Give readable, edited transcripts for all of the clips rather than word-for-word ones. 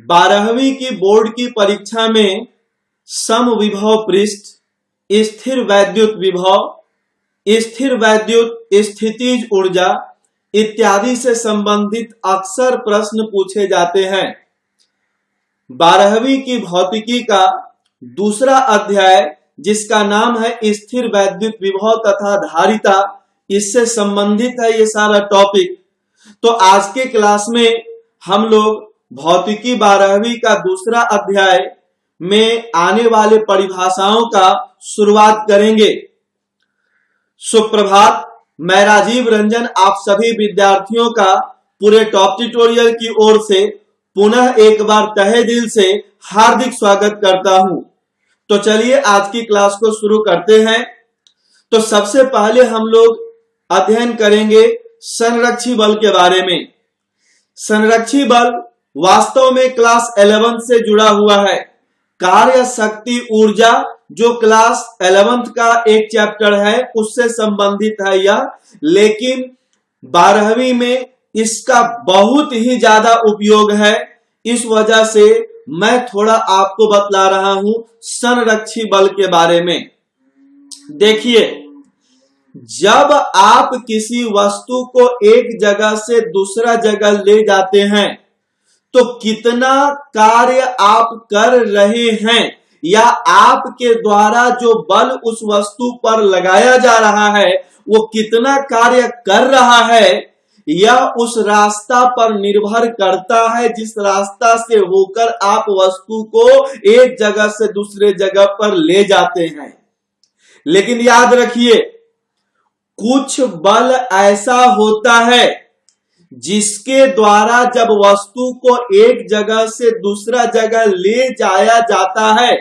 12वीं की बोर्ड की परीक्षा में समविभव पृष्ठ, स्थिर वैद्युत विभव, स्थिर वैद्युत स्थितिज ऊर्जा इत्यादि से संबंधित अक्सर प्रश्न पूछे जाते हैं। 12वीं की भौतिकी का दूसरा अध्याय जिसका नाम है स्थिर वैद्युत विभव तथा धारिता, इससे संबंधित है ये सारा टॉपिक। तो आज के क्लास में हम लोग भौतिकी 12वीं का दूसरा अध्याय में आने वाले परिभाषाओं का शुरुआत करेंगे। सुप्रभात, मैं राजीव रंजन आप सभी विद्यार्थियों का पूरे टॉप ट्यूटोरियल की ओर से पुनः एक बार तहे दिल से हार्दिक स्वागत करता हूं। तो चलिए आज की क्लास को शुरू करते हैं। तो सबसे पहले हम लोग अध्ययन करेंगे संरक्षी बल के बारे में। संरक्षी बल वास्तव में क्लास 11 से जुड़ा हुआ है। कार्य शक्ति ऊर्जा जो क्लास 11 का एक चैप्टर है उससे संबंधित है यह, लेकिन 12वीं में इसका बहुत ही ज्यादा उपयोग है। इस वजह से मैं थोड़ा आपको बतला रहा हूं संरक्षी बल के बारे में। देखिए, जब आप किसी वस्तु को एक जगह से दूसरा जगह ले जाते हैं तो कितना कार्य आप कर रहे हैं या आपके द्वारा जो बल उस वस्तु पर लगाया जा रहा है वो कितना कार्य कर रहा है, यह उस रास्ता पर निर्भर करता है जिस रास्ता से होकर आप वस्तु को एक जगह से दूसरे जगह पर ले जाते हैं। लेकिन याद रखिए, कुछ बल ऐसा होता है जिसके द्वारा जब वस्तु को एक जगह से दूसरा जगह ले जाया जाता है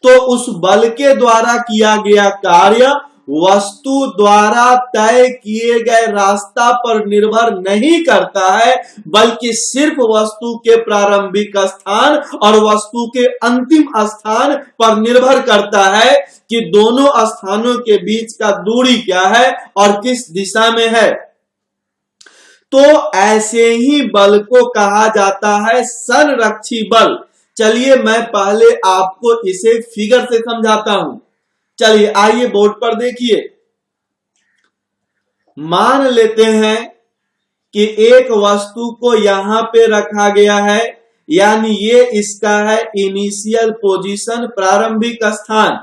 तो उस बल के द्वारा किया गया कार्य वस्तु द्वारा तय किए गए रास्ता पर निर्भर नहीं करता है, बल्कि सिर्फ वस्तु के प्रारंभिक स्थान और वस्तु के अंतिम स्थान पर निर्भर करता है कि दोनों स्थानों के बीच का दूरी क्या है और किस दिशा में है। तो ऐसे ही बल को कहा जाता है संरक्षी बल। चलिए मैं पहले आपको इसे फिगर से समझाता हूं। चलिए आइए बोर्ड पर देखिए। मान लेते हैं कि एक वस्तु को यहां पे रखा गया है, यानी ये इसका है इनिशियल पोजीशन, प्रारंभिक स्थान,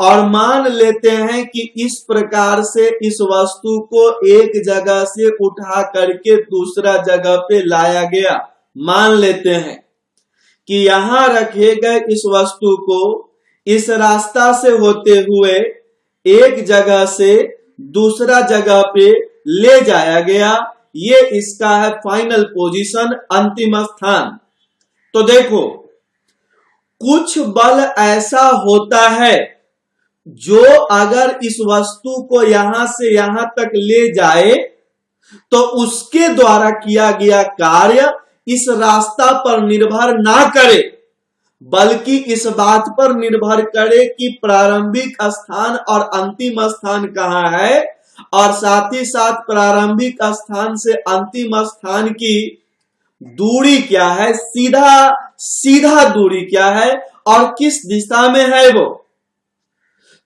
और मान लेते हैं कि इस प्रकार से इस वस्तु को एक जगह से उठा करके दूसरा जगह पे लाया गया। मान लेते हैं कि यहां रखे गए इस वस्तु को इस रास्ता से होते हुए एक जगह से दूसरा जगह पे ले जाया गया। ये इसका है फाइनल पोजीशन, अंतिम स्थान। तो देखो, कुछ बल ऐसा होता है जो अगर इस वस्तु को यहां से यहां तक ले जाए तो उसके द्वारा किया गया कार्य इस रास्ता पर निर्भर ना करे, बल्कि इस बात पर निर्भर करे कि प्रारंभिक स्थान और अंतिम स्थान कहां है, और साथ ही साथ प्रारंभिक स्थान से अंतिम स्थान की दूरी क्या है, सीधा दूरी क्या है और किस दिशा में है वो।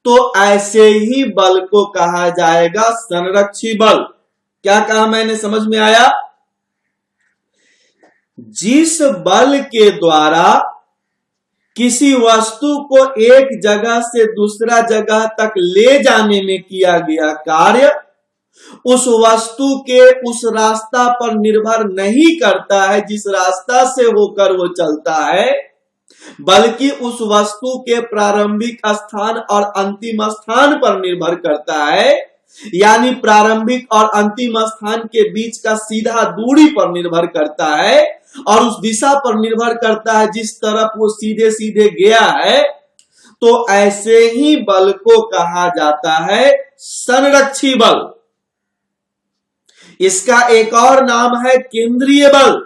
तो ऐसे ही बल को कहा जाएगा संरक्षी बल। क्या कहा मैंने, समझ में आया? जिस बल के द्वारा किसी वस्तु को एक जगह से दूसरा जगह तक ले जाने में किया गया कार्य उस वस्तु के उस रास्ता पर निर्भर नहीं करता है जिस रास्ता से होकर वो चलता है, बल्कि उस वस्तु के प्रारंभिक स्थान और अंतिम स्थान पर निर्भर करता है, यानी प्रारंभिक और अंतिम स्थान के बीच का सीधा दूरी पर निर्भर करता है और उस दिशा पर निर्भर करता है जिस तरफ वो सीधे सीधे गया है। तो ऐसे ही बल को कहा जाता है संरक्षी बल। इसका एक और नाम है केंद्रीय बल।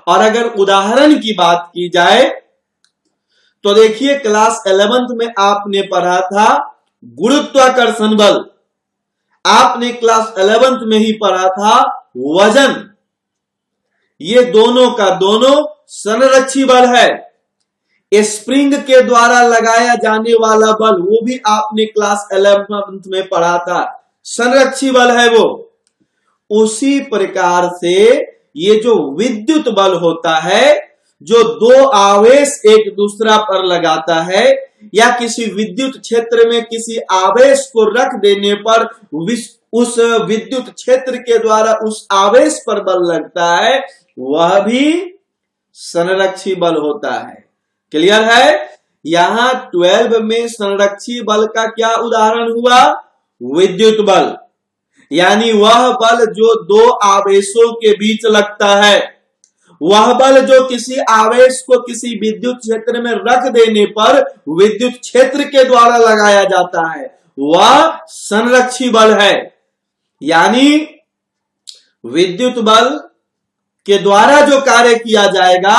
और अगर उदाहरण की बात की जाए तो देखिए, क्लास 11th में आपने पढ़ा था गुरुत्वाकर्षण बल, आपने क्लास 11th में ही पढ़ा था वजन। ये दोनों का दोनों संरक्षी बल है। स्प्रिंग के द्वारा लगाया जाने वाला बल, वो भी आपने क्लास 11th में पढ़ा था, संरक्षी बल है वो। उसी प्रकार से ये जो विद्युत बल होता है, जो दो आवेश एक दूसरा पर लगाता है, या किसी विद्युत क्षेत्र में किसी आवेश को रख देने पर उस विद्युत क्षेत्र के द्वारा उस आवेश पर बल लगता है, वह भी संरक्षी बल होता है। क्लियर है? यहां 12 में संरक्षी बल का क्या उदाहरण हुआ? विद्युत बल, यानी वह बल जो दो आवेशों के बीच लगता है, वह बल जो किसी आवेश को किसी विद्युत क्षेत्र में रख देने पर विद्युत क्षेत्र के द्वारा लगाया जाता है, वह संरक्षी बल है। यानी विद्युत बल के द्वारा जो कार्य किया जाएगा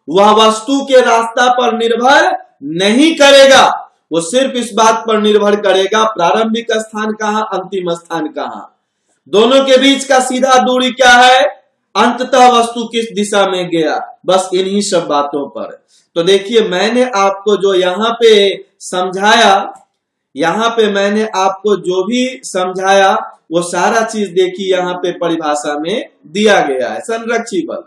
वह वस्तु के रास्ता पर निर्भर नहीं करेगा, वो सिर्फ इस बात पर निर्भर करेगा प्रारंभिक स्थान कहां, अंतिम स्थान कहां, दोनों के बीच का सीधा दूरी क्या है, अंततः वस्तु किस दिशा में गया, बस इन्हीं सब बातों पर। तो देखिए मैंने आपको जो यहाँ पे समझाया, यहाँ पे मैंने आपको जो भी समझाया वो सारा चीज देखिए यहाँ पे परिभाषा में दिया गया है। संरक्षी बल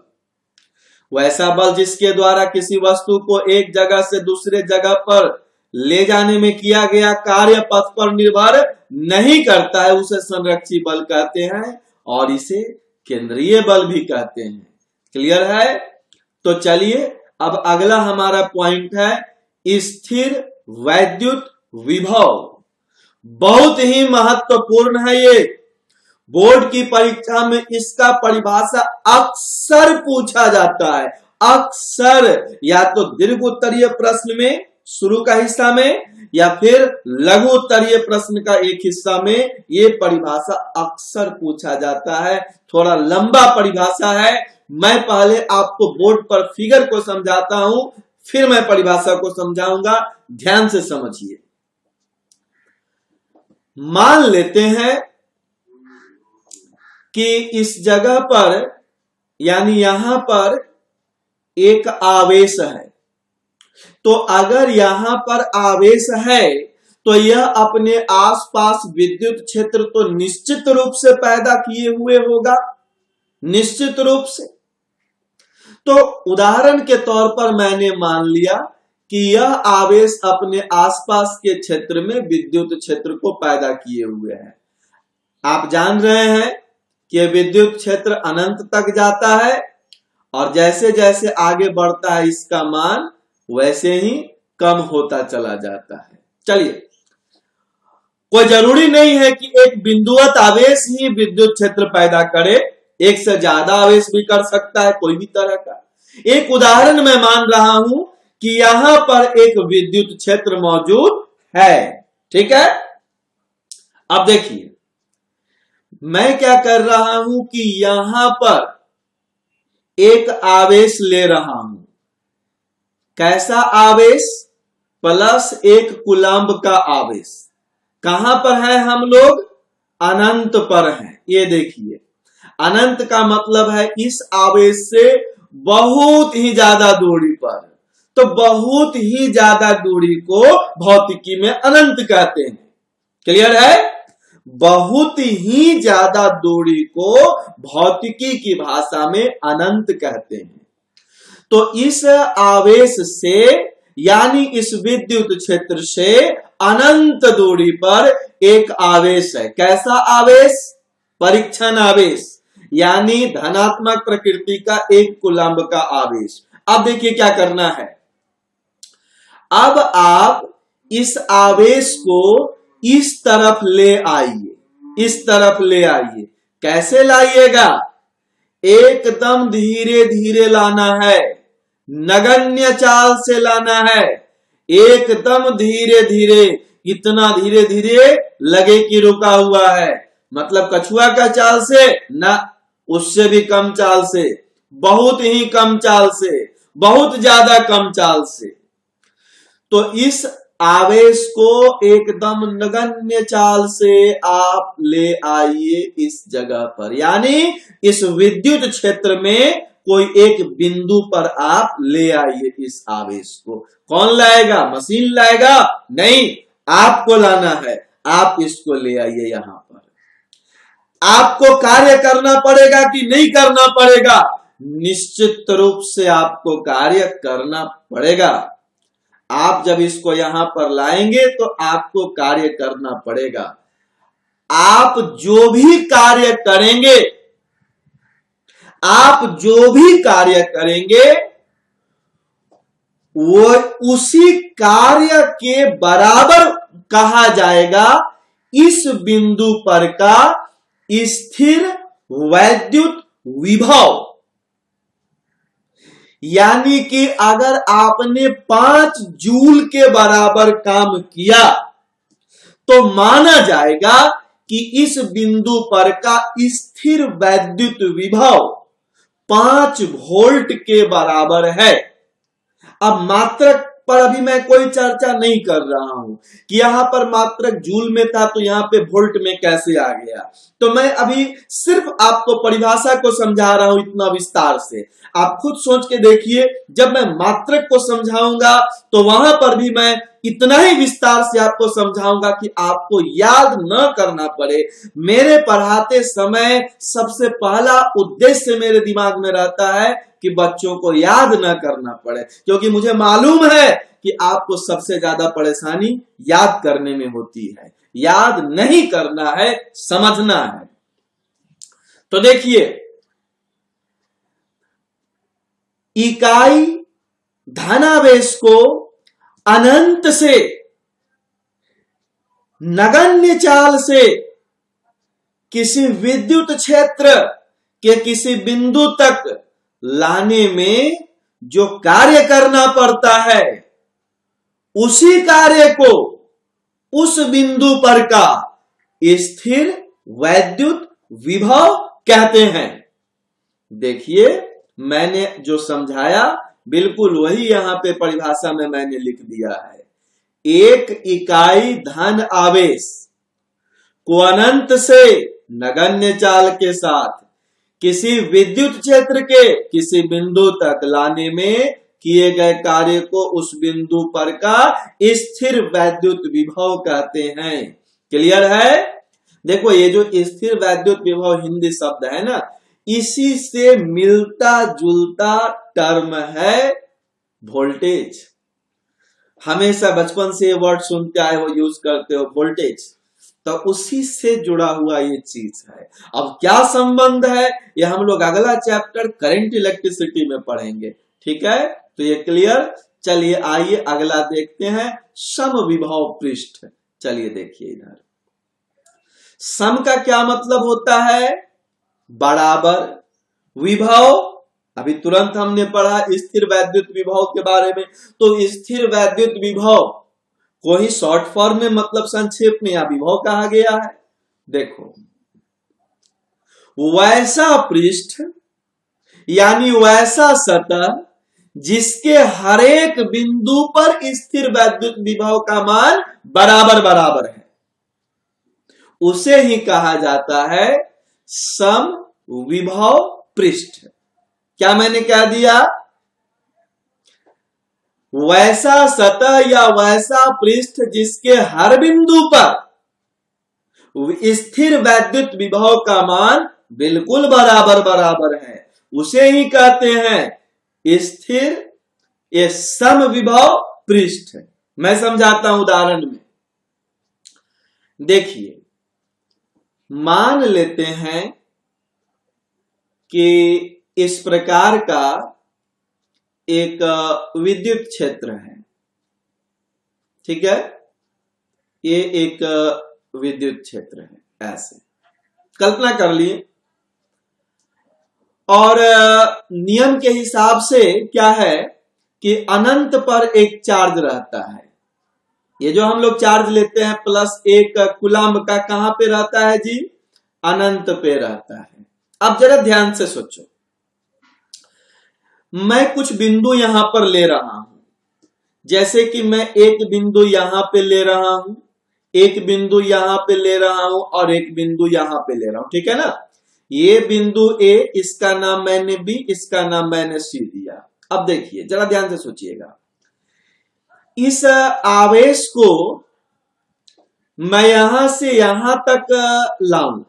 वैसा बल जिसके द्वारा किसी वस्तु को एक जगह से दूसरे जगह पर ले जाने में किया गया कार्य पथ पर निर्भर नहीं करता है, उसे संरक्षी बल कहते हैं, और इसे केंद्रीय बल भी कहते हैं। क्लियर है? तो चलिए अब अगला हमारा पॉइंट है स्थिर वैद्युत विभव। बहुत ही महत्वपूर्ण है ये, बोर्ड की परीक्षा में इसका परिभाषा अक्सर पूछा जाता है, अक्सर, या तो दीर्घ उत्तरीय प्रश्न में शुरू का हिस्सा में या फिर लघु उत्तरीय प्रश्न का एक हिस्सा में ये परिभाषा अक्सर पूछा जाता है। थोड़ा लंबा परिभाषा है, मैं पहले आपको बोर्ड पर फिगर को समझाता हूं, फिर मैं परिभाषा को समझाऊंगा, ध्यान से समझिए। मान लेते हैं कि इस जगह पर, यानी यहां पर एक आवेश है, तो अगर यहां पर आवेश है तो यह अपने आसपास विद्युत क्षेत्र तो निश्चित रूप से पैदा किए हुए होगा, निश्चित रूप से। तो उदाहरण के तौर पर मैंने मान लिया कि यह आवेश अपने आसपास के क्षेत्र में विद्युत क्षेत्र को पैदा किए हुए है। आप जान रहे हैं कि विद्युत क्षेत्र अनंत तक जाता है और जैसे जैसे आगे बढ़ता है इसका मान वैसे ही कम होता चला जाता है। चलिए, कोई जरूरी नहीं है कि एक बिंदुवत आवेश ही विद्युत क्षेत्र पैदा करे, एक से ज्यादा आवेश भी कर सकता है कोई भी तरह का। एक उदाहरण मैं मान रहा हूं कि यहां पर एक विद्युत क्षेत्र मौजूद है, ठीक है। अब देखिए मैं क्या कर रहा हूं कि यहां पर एक आवेश ले रहा हूं। कैसा आवेश? +1 कूलम्ब का आवेश। कहां पर है हम लोग? अनंत पर हैं। ये देखिए अनंत का मतलब है इस आवेश से बहुत ही ज्यादा दूरी पर, तो बहुत ही ज्यादा दूरी को भौतिकी में अनंत कहते हैं। क्लियर है? बहुत ही ज्यादा दूरी को भौतिकी की भाषा में अनंत कहते हैं। तो इस आवेश से, यानी इस विद्युत क्षेत्र से अनंत दूरी पर एक आवेश है। कैसा आवेश? परीक्षण आवेश, यानी धनात्मक प्रकृति का 1 कूलम्ब का आवेश। अब देखिए क्या करना है। अब आप इस आवेश को इस तरफ ले आइए, इस तरफ ले आइए। कैसे लाइएगा? एकदम धीरे धीरे लाना है, नगण्य चाल से लाना है, एकदम धीरे धीरे। इतना धीरे धीरे लगे कि रुका हुआ है, मतलब कछुआ का चाल से ना, उससे भी कम चाल से, बहुत ही कम चाल से, बहुत ज्यादा कम चाल से। तो इस आवेश को एकदम नगण्य चाल से आप ले आइए इस जगह पर, यानी इस विद्युत क्षेत्र में कोई एक बिंदु पर आप ले आइए इस आवेश को। कौन लाएगा? मशीन लाएगा? नहीं, आपको लाना है। आप इसको ले आइए यहां पर। आपको कार्य करना पड़ेगा कि नहीं करना पड़ेगा? निश्चित रूप से आपको कार्य करना पड़ेगा। आप जब इसको यहां पर लाएंगे तो आपको कार्य करना पड़ेगा। आप जो भी कार्य करेंगे, आप जो भी कार्य करेंगे वो उसी कार्य के बराबर कहा जाएगा इस बिंदु पर का स्थिर वैद्युत विभव। यानी कि अगर आपने 5 जूल के बराबर काम किया तो माना जाएगा कि इस बिंदु पर का स्थिर वैद्युत विभव 5 वोल्ट के बराबर है। अब मात्रक पर अभी मैं कोई चर्चा नहीं कर रहा हूं कि यहां पर मात्रक जूल में था तो यहां पे वोल्ट में कैसे आ गया। तो मैं अभी सिर्फ आपको परिभाषा को समझा रहा हूं इतना विस्तार से। आप खुद सोच के देखिए, जब मैं मात्रक को समझाऊंगा तो वहां पर भी मैं इतना ही विस्तार से आपको समझाऊंगा कि आपको याद न करना पड़े। मेरे पढ़ाते समय सबसे पहला उद्देश्य मेरे दिमाग में रहता है कि बच्चों को याद न करना पड़े, क्योंकि मुझे मालूम है कि आपको सबसे ज्यादा परेशानी याद करने में होती है। याद नहीं करना है, समझना है। तो देखिए, इकाई धनावेश को अनंत से नगण्य चाल से किसी विद्युत क्षेत्र के किसी बिंदु तक लाने में जो कार्य करना पड़ता है, उसी कार्य को उस बिंदु पर का स्थिर वैद्युत विभव कहते हैं। देखिए, मैंने जो समझाया बिल्कुल वही यहां पे परिभाषा में मैंने लिख दिया है। एक इकाई धन आवेश को अनंत से नगण्य चाल के साथ किसी विद्युत क्षेत्र के किसी बिंदु तक लाने में किए गए कार्य को उस बिंदु पर का स्थिर वैद्युत विभव कहते हैं। क्लियर है? देखो, ये जो स्थिर वैद्युत विभव हिंदी शब्द है ना, इसी से मिलता जुलता टर्म है वोल्टेज। हमेशा बचपन से ये वर्ड सुनते आए हो, यूज करते हो, वोल्टेज। तो उसी से जुड़ा हुआ ये चीज है। अब क्या संबंध है ये हम लोग अगला चैप्टर करंट इलेक्ट्रिसिटी में पढ़ेंगे। ठीक है, तो ये क्लियर। चलिए आइए अगला देखते हैं, समविभव पृष्ठ। चलिए देखिए इधर, सम का क्या मतलब होता है? बराबर। विभव, अभी तुरंत हमने पढ़ा स्थिर वैद्युत विभव के बारे में। तो स्थिर वैद्युत विभव को ही शॉर्ट फॉर्म में मतलब संक्षेप में या विभव कहा गया है। देखो, वैसा पृष्ठ यानी वैसा सतह जिसके हर एक बिंदु पर स्थिर वैद्युत विभव का मान बराबर बराबर है, उसे ही कहा जाता है समविभव पृष्ठ। क्या मैंने कह दिया? वैसा सतह या वैसा पृष्ठ जिसके हर बिंदु पर स्थिर वैद्युत विभव का मान बिल्कुल बराबर बराबर है, उसे ही कहते हैं स्थिर ये समविभव पृष्ठ। मैं समझाता हूं उदाहरण में। देखिए, मान लेते हैं कि इस प्रकार का एक विद्युत क्षेत्र है। ठीक है, ये एक विद्युत क्षेत्र है, ऐसे कल्पना कर लिए। और नियम के हिसाब से क्या है कि अनंत पर एक चार्ज रहता है। ये जो हम लोग चार्ज लेते हैं +1 कूलम्ब का, कहां पे रहता है जी? अनंत पे रहता है। अब जरा ध्यान से सोचो, मैं कुछ बिंदु यहां पर ले रहा हूं, जैसे कि मैं एक बिंदु यहां पे ले रहा हूं, एक बिंदु यहां पे ले रहा हूं और एक बिंदु यहां पे ले रहा हूं। ठीक है ना? ये बिंदु ए, इसका नाम मैंने बी, इसका नाम मैंने सी दिया। अब देखिए जरा ध्यान से सोचिएगा, इस आवेश को मैं यहां से यहां तक लाऊं,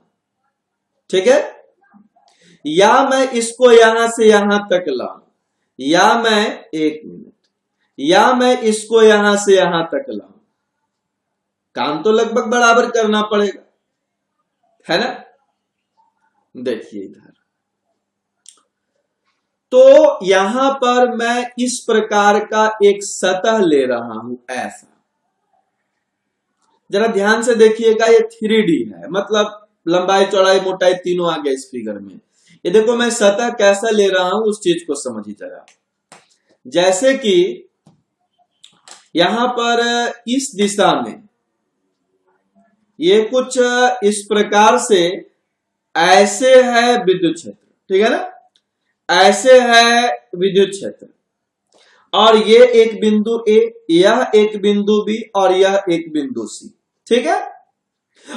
ठीक है, या मैं इसको यहां से यहां तक लाऊं, या मैं, एक मिनट, या मैं इसको यहां से यहां तक लाऊं, काम तो लगभग बराबर करना पड़ेगा, है ना। देखिए इधर तो यहां पर मैं इस प्रकार का एक सतह ले रहा हूं, ऐसा। जरा ध्यान से देखिएगा, ये 3D है, मतलब लंबाई चौड़ाई मोटाई तीनों आ गया इस फिगर में। ये देखो मैं सतह कैसा ले रहा हूं, उस चीज को समझिए जरा। जैसे कि यहां पर इस दिशा में ये कुछ इस प्रकार से ऐसे है विद्युत क्षेत्र, ठीक है ना, ऐसे है विद्युत क्षेत्र, और ये एक बिंदु ए, यह एक बिंदु बी, और यह एक बिंदु सी, ठीक है।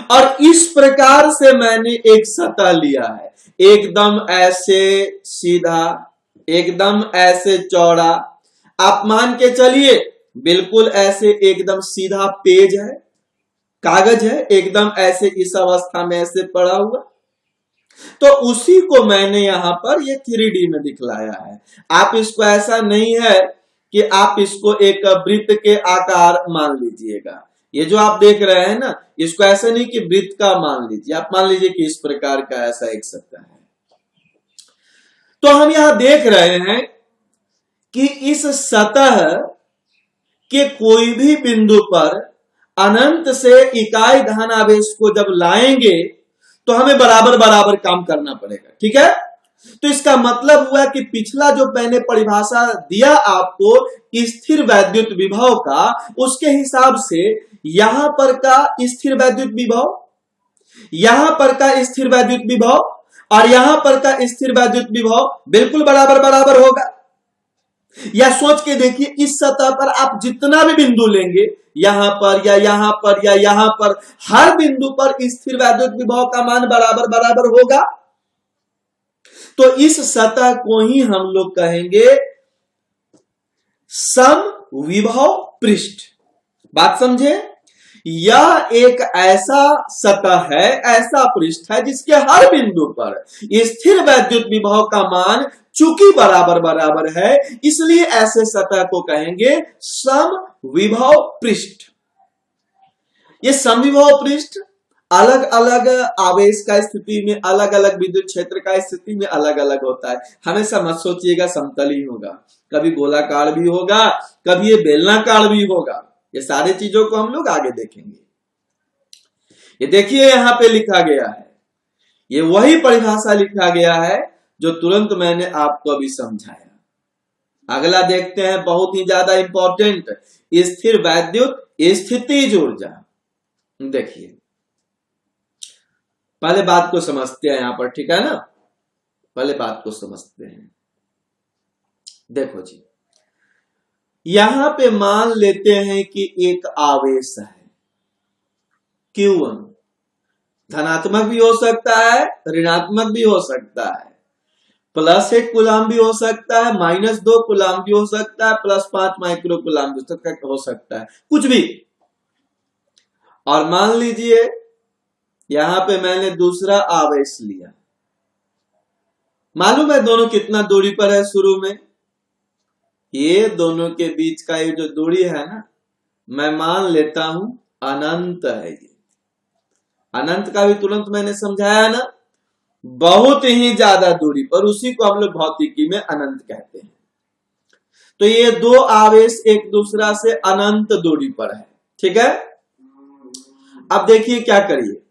और इस प्रकार से मैंने एक सतह लिया है, एकदम ऐसे सीधा, एकदम ऐसे चौड़ा। आप मान के चलिए बिल्कुल ऐसे एकदम सीधा पेज है, कागज है, एकदम ऐसे इस अवस्था में ऐसे पड़ा हुआ। तो उसी को मैंने यहां पर ये 3D में दिखलाया है। आप इसको ऐसा नहीं है कि आप इसको एक वृत्त के आकार मान लीजिएगा। ये जो आप देख रहे हैं ना, इसको ऐसा नहीं कि वृत्त का मान लीजिए, आप मान लीजिए कि इस प्रकार का ऐसा एक सतह है। तो हम यहां देख रहे हैं कि इस सतह के कोई भी बिंदु पर अनंत से इकाई धनावेश को जब लाएंगे तो हमें बराबर बराबर काम करना पड़ेगा, ठीक है। तो इसका मतलब हुआ कि पिछला जो मैंने परिभाषा दिया आपको स्थिर वैद्युत विभव का, उसके हिसाब से यहां पर का स्थिर वैद्युत विभव, यहां पर का स्थिर वैद्युत विभव और यहां पर का स्थिर वैद्युत विभव बिल्कुल बराबर बराबर होगा। या सोच के देखिए, इस सतह पर आप जितना भी बिंदु लेंगे, यहां पर या यहां पर या यहां पर, हर बिंदु पर स्थिर वैद्युत विभव का मान बराबर बराबर होगा। तो इस सतह को ही हम लोग कहेंगे समविभव पृष्ठ। बात समझे? यह एक ऐसा सतह है, ऐसा पृष्ठ है जिसके हर बिंदु पर स्थिर वैद्युत विभव का मान चूंकि बराबर बराबर है, इसलिए ऐसे सतह को कहेंगे समविभव पृष्ठ। ये समविभव पृष्ठ अलग अलग आवेश का स्थिति में, अलग अलग विद्युत क्षेत्र का स्थिति में अलग अलग होता है। हमेशा मत सोचिएगा समतल ही होगा, कभी गोलाकार भी होगा, कभी ये बेलनाकार भी होगा। ये सारी चीजों को हम लोग आगे देखेंगे। ये देखिए यहां पे लिखा गया है, ये वही परिभाषा लिखा गया है जो तुरंत मैंने आपको अभी समझाया। अगला देखते हैं, बहुत ही ज्यादा इंपॉर्टेंट, स्थिर वैद्युत स्थितिज ऊर्जा। देखिए पहले बात को समझते हैं यहां पर, ठीक है ना, पहले बात को समझते हैं। देखो जी, यहां पे मान लेते हैं कि एक आवेश है Q1, धनात्मक भी हो सकता है, ऋणात्मक भी हो सकता है, +1 कूलाम भी हो सकता है, -2 कूलाम भी हो सकता है, +5 माइक्रो कूलाम भी हो सकता है, कुछ भी। और मान लीजिए यहां पे मैंने दूसरा आवेश लिया, मालूम है दोनों कितना दूरी पर है? शुरू में ये दोनों के बीच का ये जो दूरी है ना, मैं मान लेता हूं अनंत है। ये अनंत का भी तुरंत मैंने समझाया ना, बहुत ही ज्यादा दूरी पर, उसी को हम लोग भौतिकी में अनंत कहते हैं। तो ये दो आवेश एक दूसरा से अनंत दूरी पर है, ठीक है। अब देखिए क्या करिए,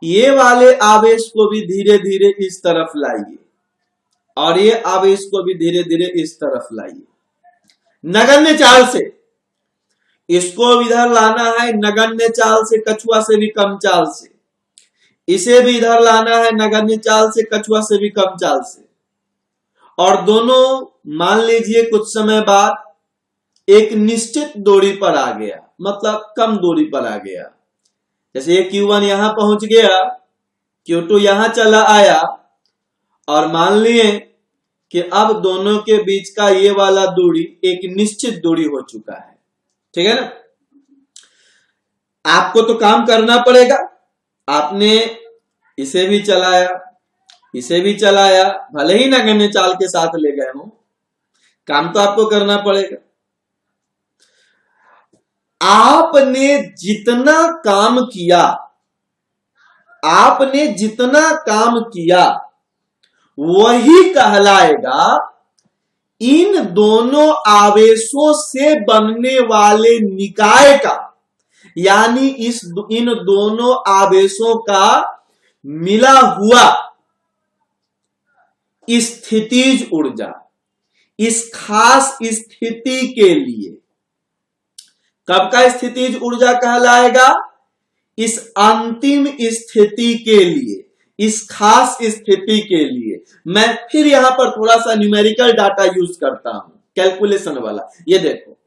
ये वाले आवेश को भी धीरे धीरे इस तरफ लाइए और ये आवेश को भी धीरे धीरे इस तरफ लाइए, नगण्य चाल से। इसको इधर लाना है नगण्य चाल से, कछुआ से भी कम चाल से। इसे भी इधर लाना है नगण्य चाल से, कछुआ से भी कम चाल से। और दोनों मान लीजिए कुछ समय बाद एक निश्चित दूरी पर आ गया, मतलब कम दूरी पर आ गया। जैसे ये Q1 यहां पहुंच गया, Q2 यहां चला आया और मान लिए कि अब दोनों के बीच का ये वाला दूरी एक निश्चित दूरी हो चुका है, ठीक है ना। आपको तो काम करना पड़ेगा, आपने इसे भी चलाया, इसे भी चलाया, भले ही नगण्य चाल के साथ ले गए हो, काम तो आपको करना पड़ेगा। आपने जितना काम किया, आपने जितना काम किया वही कहलाएगा इन दोनों आवेशों से बनने वाले निकाय का, यानी इन दोनों आवेशों का मिला हुआ स्थितिज ऊर्जा इस खास स्थिति के लिए। कब का स्थितिज ऊर्जा कहलाएगा? इस अंतिम स्थिति के लिए, इस खास स्थिति के लिए। मैं फिर यहां पर थोड़ा सा न्यूमेरिकल डाटा यूज करता हूं, कैलकुलेशन वाला। ये देखो,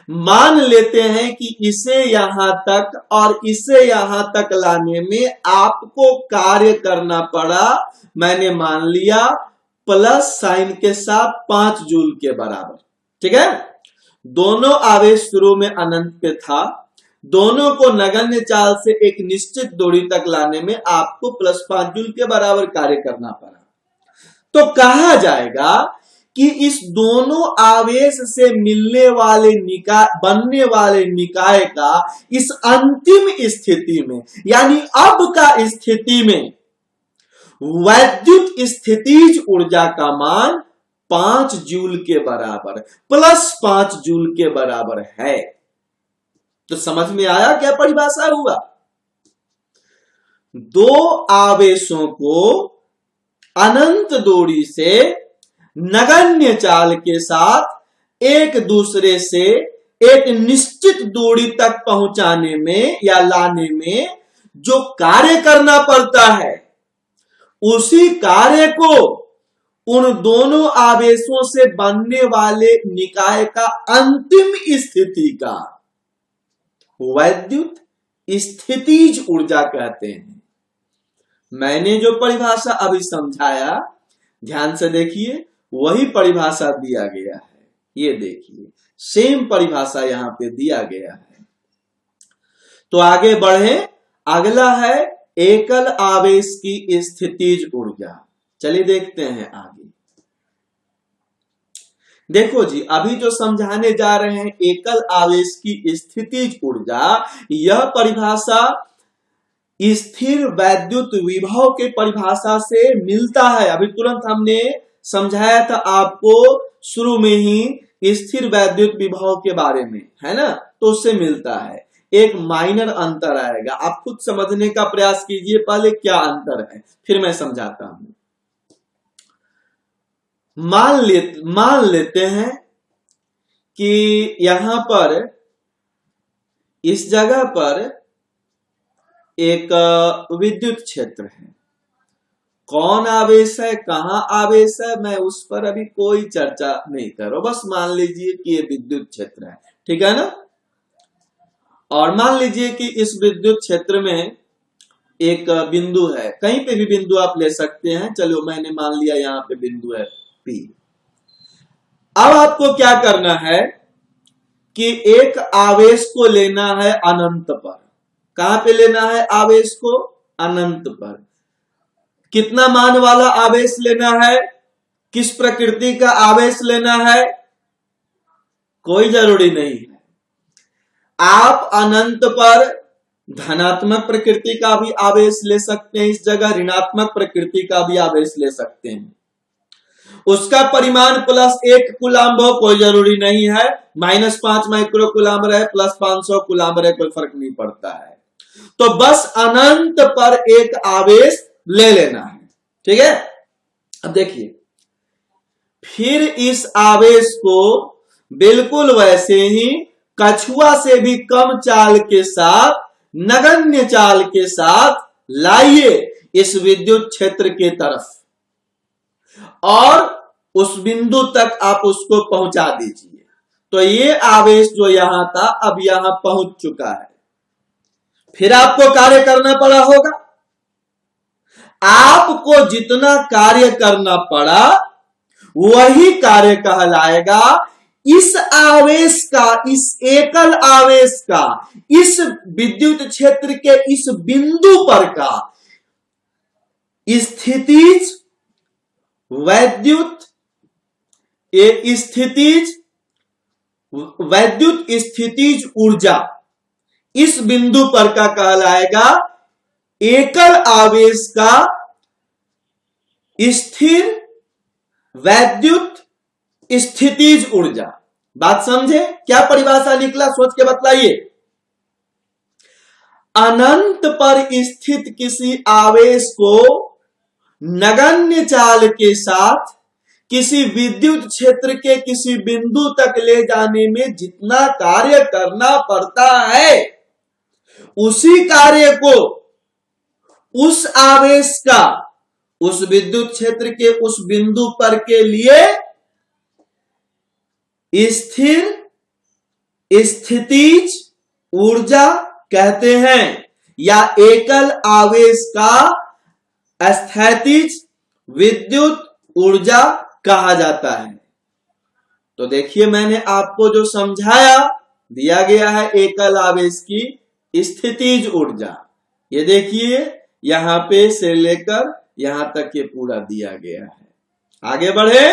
मान लेते हैं कि इसे यहां तक और इसे यहां तक लाने में आपको कार्य करना पड़ा, मैंने मान लिया प्लस साइन के साथ 5 जूल के बराबर, ठीक है। दोनों आवेश शुरू में अनंत पे था, दोनों को नगण्य चाल से एक निश्चित दूरी तक लाने में आपको प्लस 5 जूल के बराबर कार्य करना पड़ा। तो कहा जाएगा कि इस दोनों आवेश से मिलने वाले निकाय, बनने वाले निकाय का इस अंतिम स्थिति में, यानी अब का स्थिति में वैद्युत स्थितिज ऊर्जा का मान 5 जूल के बराबर, प्लस 5 जूल के बराबर है। तो समझ में आया क्या परिभाषा हुआ? दो आवेशों को अनंत दूरी से नगण्य चाल के साथ एक दूसरे से एक निश्चित दूरी तक पहुंचाने में या लाने में जो कार्य करना पड़ता है, उसी कार्य को उन दोनों आवेशों से बनने वाले निकाय का अंतिम स्थिति का वैद्युत स्थितिज ऊर्जा कहते हैं। मैंने जो परिभाषा अभी समझाया, ध्यान से देखिए, वही परिभाषा दिया गया है। ये देखिए, सेम परिभाषा यहां पे दिया गया है। तो आगे बढ़े, अगला है एकल आवेश की स्थितिज ऊर्जा। चलिए देखते हैं आगे। देखो जी, अभी जो समझाने जा रहे हैं एकल आवेश की स्थितिज ऊर्जा, यह परिभाषा स्थिर वैद्युत विभव के परिभाषा से मिलता है। अभी तुरंत हमने समझाया था आपको शुरू में ही स्थिर वैद्युत विभव के बारे में, है ना, तो उससे मिलता है। एक माइनर अंतर आएगा, आप खुद समझने का प्रयास कीजिए पहले क्या अंतर है, फिर मैं समझाता हूं। मान लेते हैं कि यहां पर इस जगह पर एक विद्युत क्षेत्र है। कौन आवेश है, कहां आवेश है, मैं उस पर अभी कोई चर्चा नहीं कर रहा, बस मान लीजिए कि ये विद्युत क्षेत्र है, ठीक है ना। और मान लीजिए कि इस विद्युत क्षेत्र में एक बिंदु है, कहीं पे भी बिंदु आप ले सकते हैं। चलो मैंने मान लिया यहां पे बिंदु है P। अब आपको क्या करना है कि एक आवेश को लेना है अनंत पर। कहां पे लेना है आवेश को? अनंत पर। कितना मान वाला आवेश लेना है? किस प्रकृति का आवेश लेना है? कोई जरूरी नहीं है। आप अनंत पर धनात्मक प्रकृति का भी आवेश ले सकते हैं, इस जगह ऋणात्मक प्रकृति का भी आवेश ले सकते हैं। उसका परिमाण +1 कूलाम्ब हो, कोई जरूरी नहीं है। -5 माइक्रो कूलाम्ब रहे, +500 कूलाम्ब रहे, कोई फर्क नहीं पड़ता है। तो बस अनंत पर एक आवेश ले लेना है, ठीक है। अब देखिए, फिर इस आवेश को बिल्कुल वैसे ही कछुआ से भी कम चाल के साथ, नगण्य चाल के साथ लाइए इस विद्युत क्षेत्र के तरफ और उस बिंदु तक आप उसको पहुंचा दीजिए। तो ये आवेश जो यहां था अब यहां पहुंच चुका है। फिर आपको कार्य करना पड़ा होगा। आपको जितना कार्य करना पड़ा वही कार्य कहलाएगा। इस आवेश का, इस एकल आवेश का, इस विद्युत क्षेत्र के इस बिंदु पर का स्थितिज वैद्युत स्थितिज ऊर्जा इस बिंदु पर का कहलाएगा एकल आवेश का स्थिर वैद्युत स्थितिज ऊर्जा। बात समझे? क्या परिभाषा निकला, सोच के बतलाइए। अनंत पर स्थित किसी आवेश को नगण्य चाल के साथ किसी विद्युत क्षेत्र के किसी बिंदु तक ले जाने में जितना कार्य करना पड़ता है, उसी कार्य को उस आवेश का उस विद्युत क्षेत्र के उस बिंदु पर के लिए स्थिर स्थितिज ऊर्जा कहते हैं, या एकल आवेश का स्थैतिज विद्युत ऊर्जा कहा जाता है। तो देखिए, मैंने आपको जो समझाया दिया गया है एकल आवेश की स्थितिज ऊर्जा। ये देखिए, यहां पे से लेकर यहां तक ये पूरा दिया गया है। आगे बढ़े,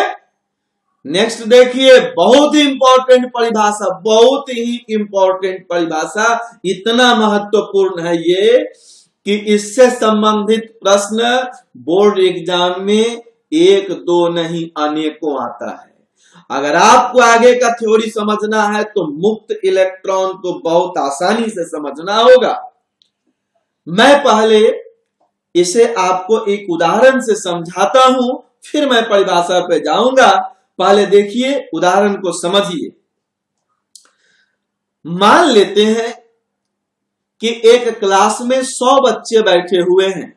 नेक्स्ट देखिए, बहुत ही इंपॉर्टेंट परिभाषा, बहुत ही इंपॉर्टेंट परिभाषा, इतना महत्वपूर्ण है ये कि इससे संबंधित प्रश्न बोर्ड एग्जाम में एक दो नहीं अनेकों आता है। अगर आपको आगे का थ्योरी समझना है तो मुक्त इलेक्ट्रॉन को बहुत आसानी से समझना होगा। मैं पहले इसे आपको एक उदाहरण से समझाता हूं, फिर मैं परिभाषा पे जाऊंगा। पहले देखिए, उदाहरण को समझिए। मान लेते हैं कि एक क्लास में 100 बच्चे बैठे हुए हैं।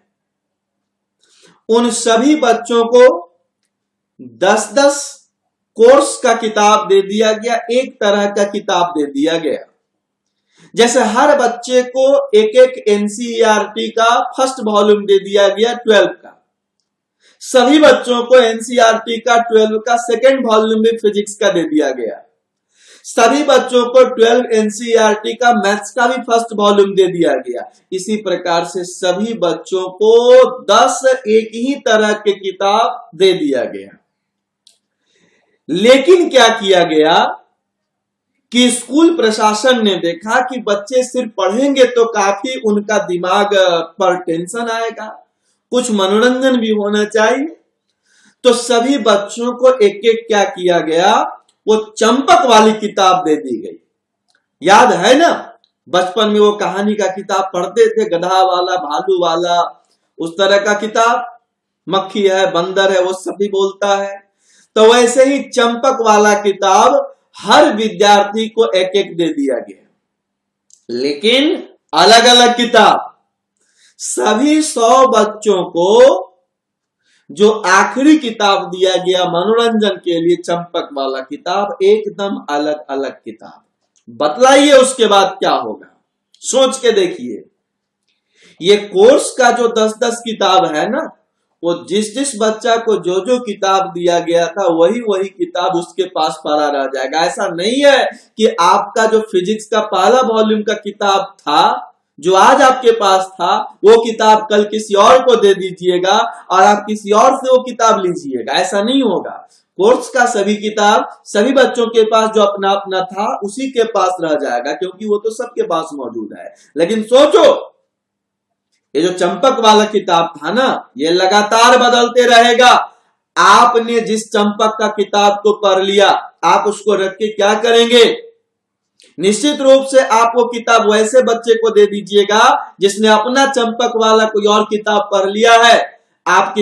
उन सभी बच्चों को 10-10 कोर्स का किताब दे दिया गया, एक तरह का किताब दे दिया गया। जैसे हर बच्चे को एक एक एनसीईआरटी का फर्स्ट वॉल्यूम दे दिया गया 12 का, सभी बच्चों को एनसीईआरटी का 12 का सेकेंड वॉल्यूम भी फिजिक्स का दे दिया गया, सभी बच्चों को 12 एनसीईआरटी का मैथ्स का भी फर्स्ट वॉल्यूम दे दिया गया। इसी प्रकार से सभी बच्चों को 10 एक ही तरह के किताब दे दिया गया। लेकिन क्या किया गया कि स्कूल प्रशासन ने देखा कि बच्चे सिर्फ पढ़ेंगे तो काफी उनका दिमाग पर टेंशन आएगा, कुछ मनोरंजन भी होना चाहिए। तो सभी बच्चों को एक एक क्या किया गया, वो चंपक वाली किताब दे दी गई। याद है ना, बचपन में वो कहानी का किताब पढ़ते थे, गधा वाला, भालू वाला, उस तरह का किताब, मक्खी है, बंदर है, वो सभी बोलता है। तो वैसे ही चंपक वाला किताब हर विद्यार्थी को एक एक दे दिया गया, लेकिन अलग अलग किताब। सभी 100 बच्चों को जो आखिरी किताब दिया गया मनोरंजन के लिए, चंपक वाला किताब, एकदम अलग अलग किताब। बतलाइए उसके बाद क्या होगा, सोच के देखिए। ये कोर्स का जो 10-10 किताब है ना, वो जिस जिस बच्चा को जो जो किताब दिया गया था वही वही किताब उसके पास पड़ा रह जाएगा। ऐसा नहीं है कि आपका जो फिजिक्स का पहला वॉल्यूम का किताब था, जो आज आपके पास था, वो किताब कल किसी और को दे दीजिएगा और आप किसी और से वो किताब लीजिएगा। ऐसा नहीं होगा। कोर्स का सभी किताब सभी बच्चों के पास जो अपना अपना था उसी के पास रह जाएगा, क्योंकि वो तो सबके पास मौजूद है। लेकिन सोचो, ये जो चंपक वाला किताब था ना, ये लगातार बदलते रहेगा। आपने जिस चंपक का किताब को पढ़ लिया, आप उसको रख के क्या करेंगे? निश्चित रूप से आप वो किताब वैसे बच्चे को दे दीजिएगा जिसने अपना चंपक वाला कोई और किताब पढ़ लिया है। आप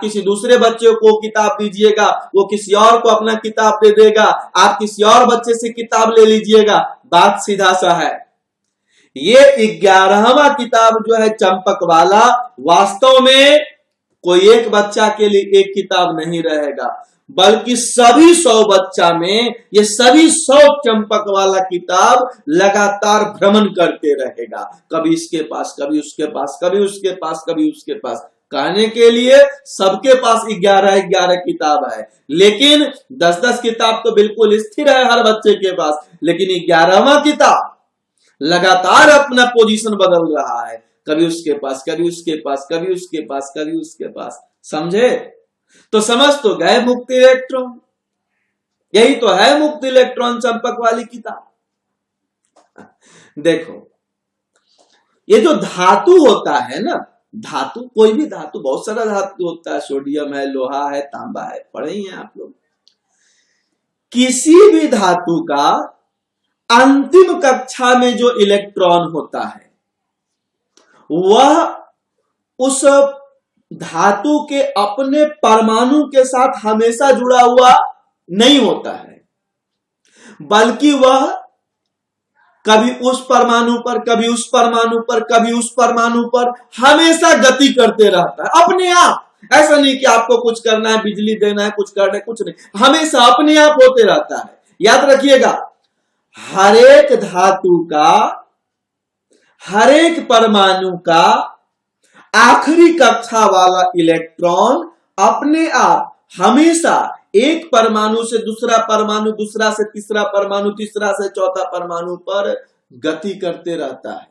किसी दूसरे बच्चे को किताब दीजिएगा, वो किसी और को अपना किताब दे देगा, आप किसी और बच्चे से किताब ले लीजिएगा। बात सीधा सा है। ये 11वां किताब जो है चंपक वाला, वास्तव में कोई एक बच्चा के लिए एक किताब नहीं रहेगा, बल्कि सभी 100 बच्चा में ये सभी 100 चंपक वाला किताब लगातार भ्रमण करते रहेगा। कभी इसके पास, कभी उसके पास, कभी उसके पास, कभी उसके पास, कहने के लिए सबके पास 11-11 किताब है, लेकिन 10-10 किताब तो बिल्कुल स्थिर है हर बच्चे के पास, लेकिन 11वां किताब लगातार अपना पोजीशन बदल रहा है, कभी उसके पास, कभी उसके पास, कभी उसके पास, कभी उसके पास। समझे? तो समझ तो गए मुक्त इलेक्ट्रॉन, यही तो है मुक्त इलेक्ट्रॉन चंपक वाली किताब। देखो, ये जो धातु होता है ना, धातु, कोई भी धातु, बहुत सारा धातु होता है, सोडियम है, लोहा है, तांबा है, पढ़े ही हैं आप लोग। किसी भी धातु का अंतिम कक्षा में जो इलेक्ट्रॉन होता है वह उस धातु के अपने परमाणु के साथ हमेशा जुड़ा हुआ नहीं होता है, बल्कि वह कभी उस परमाणु पर, कभी उस परमाणु पर, कभी उस परमाणु पर हमेशा गति करते रहता है अपने आप। ऐसा नहीं कि आपको कुछ करना है, बिजली देना है, कुछ करना है, कुछ नहीं, हमेशा अपने आप होते रहता है। याद रखिएगा, हर एक धातु का, हर एक परमाणु का आखिरी कक्षा वाला इलेक्ट्रॉन अपने आप हमेशा एक परमाणु से दूसरा परमाणु, दूसरा से तीसरा परमाणु, तीसरा से चौथा परमाणु पर गति करते रहता है।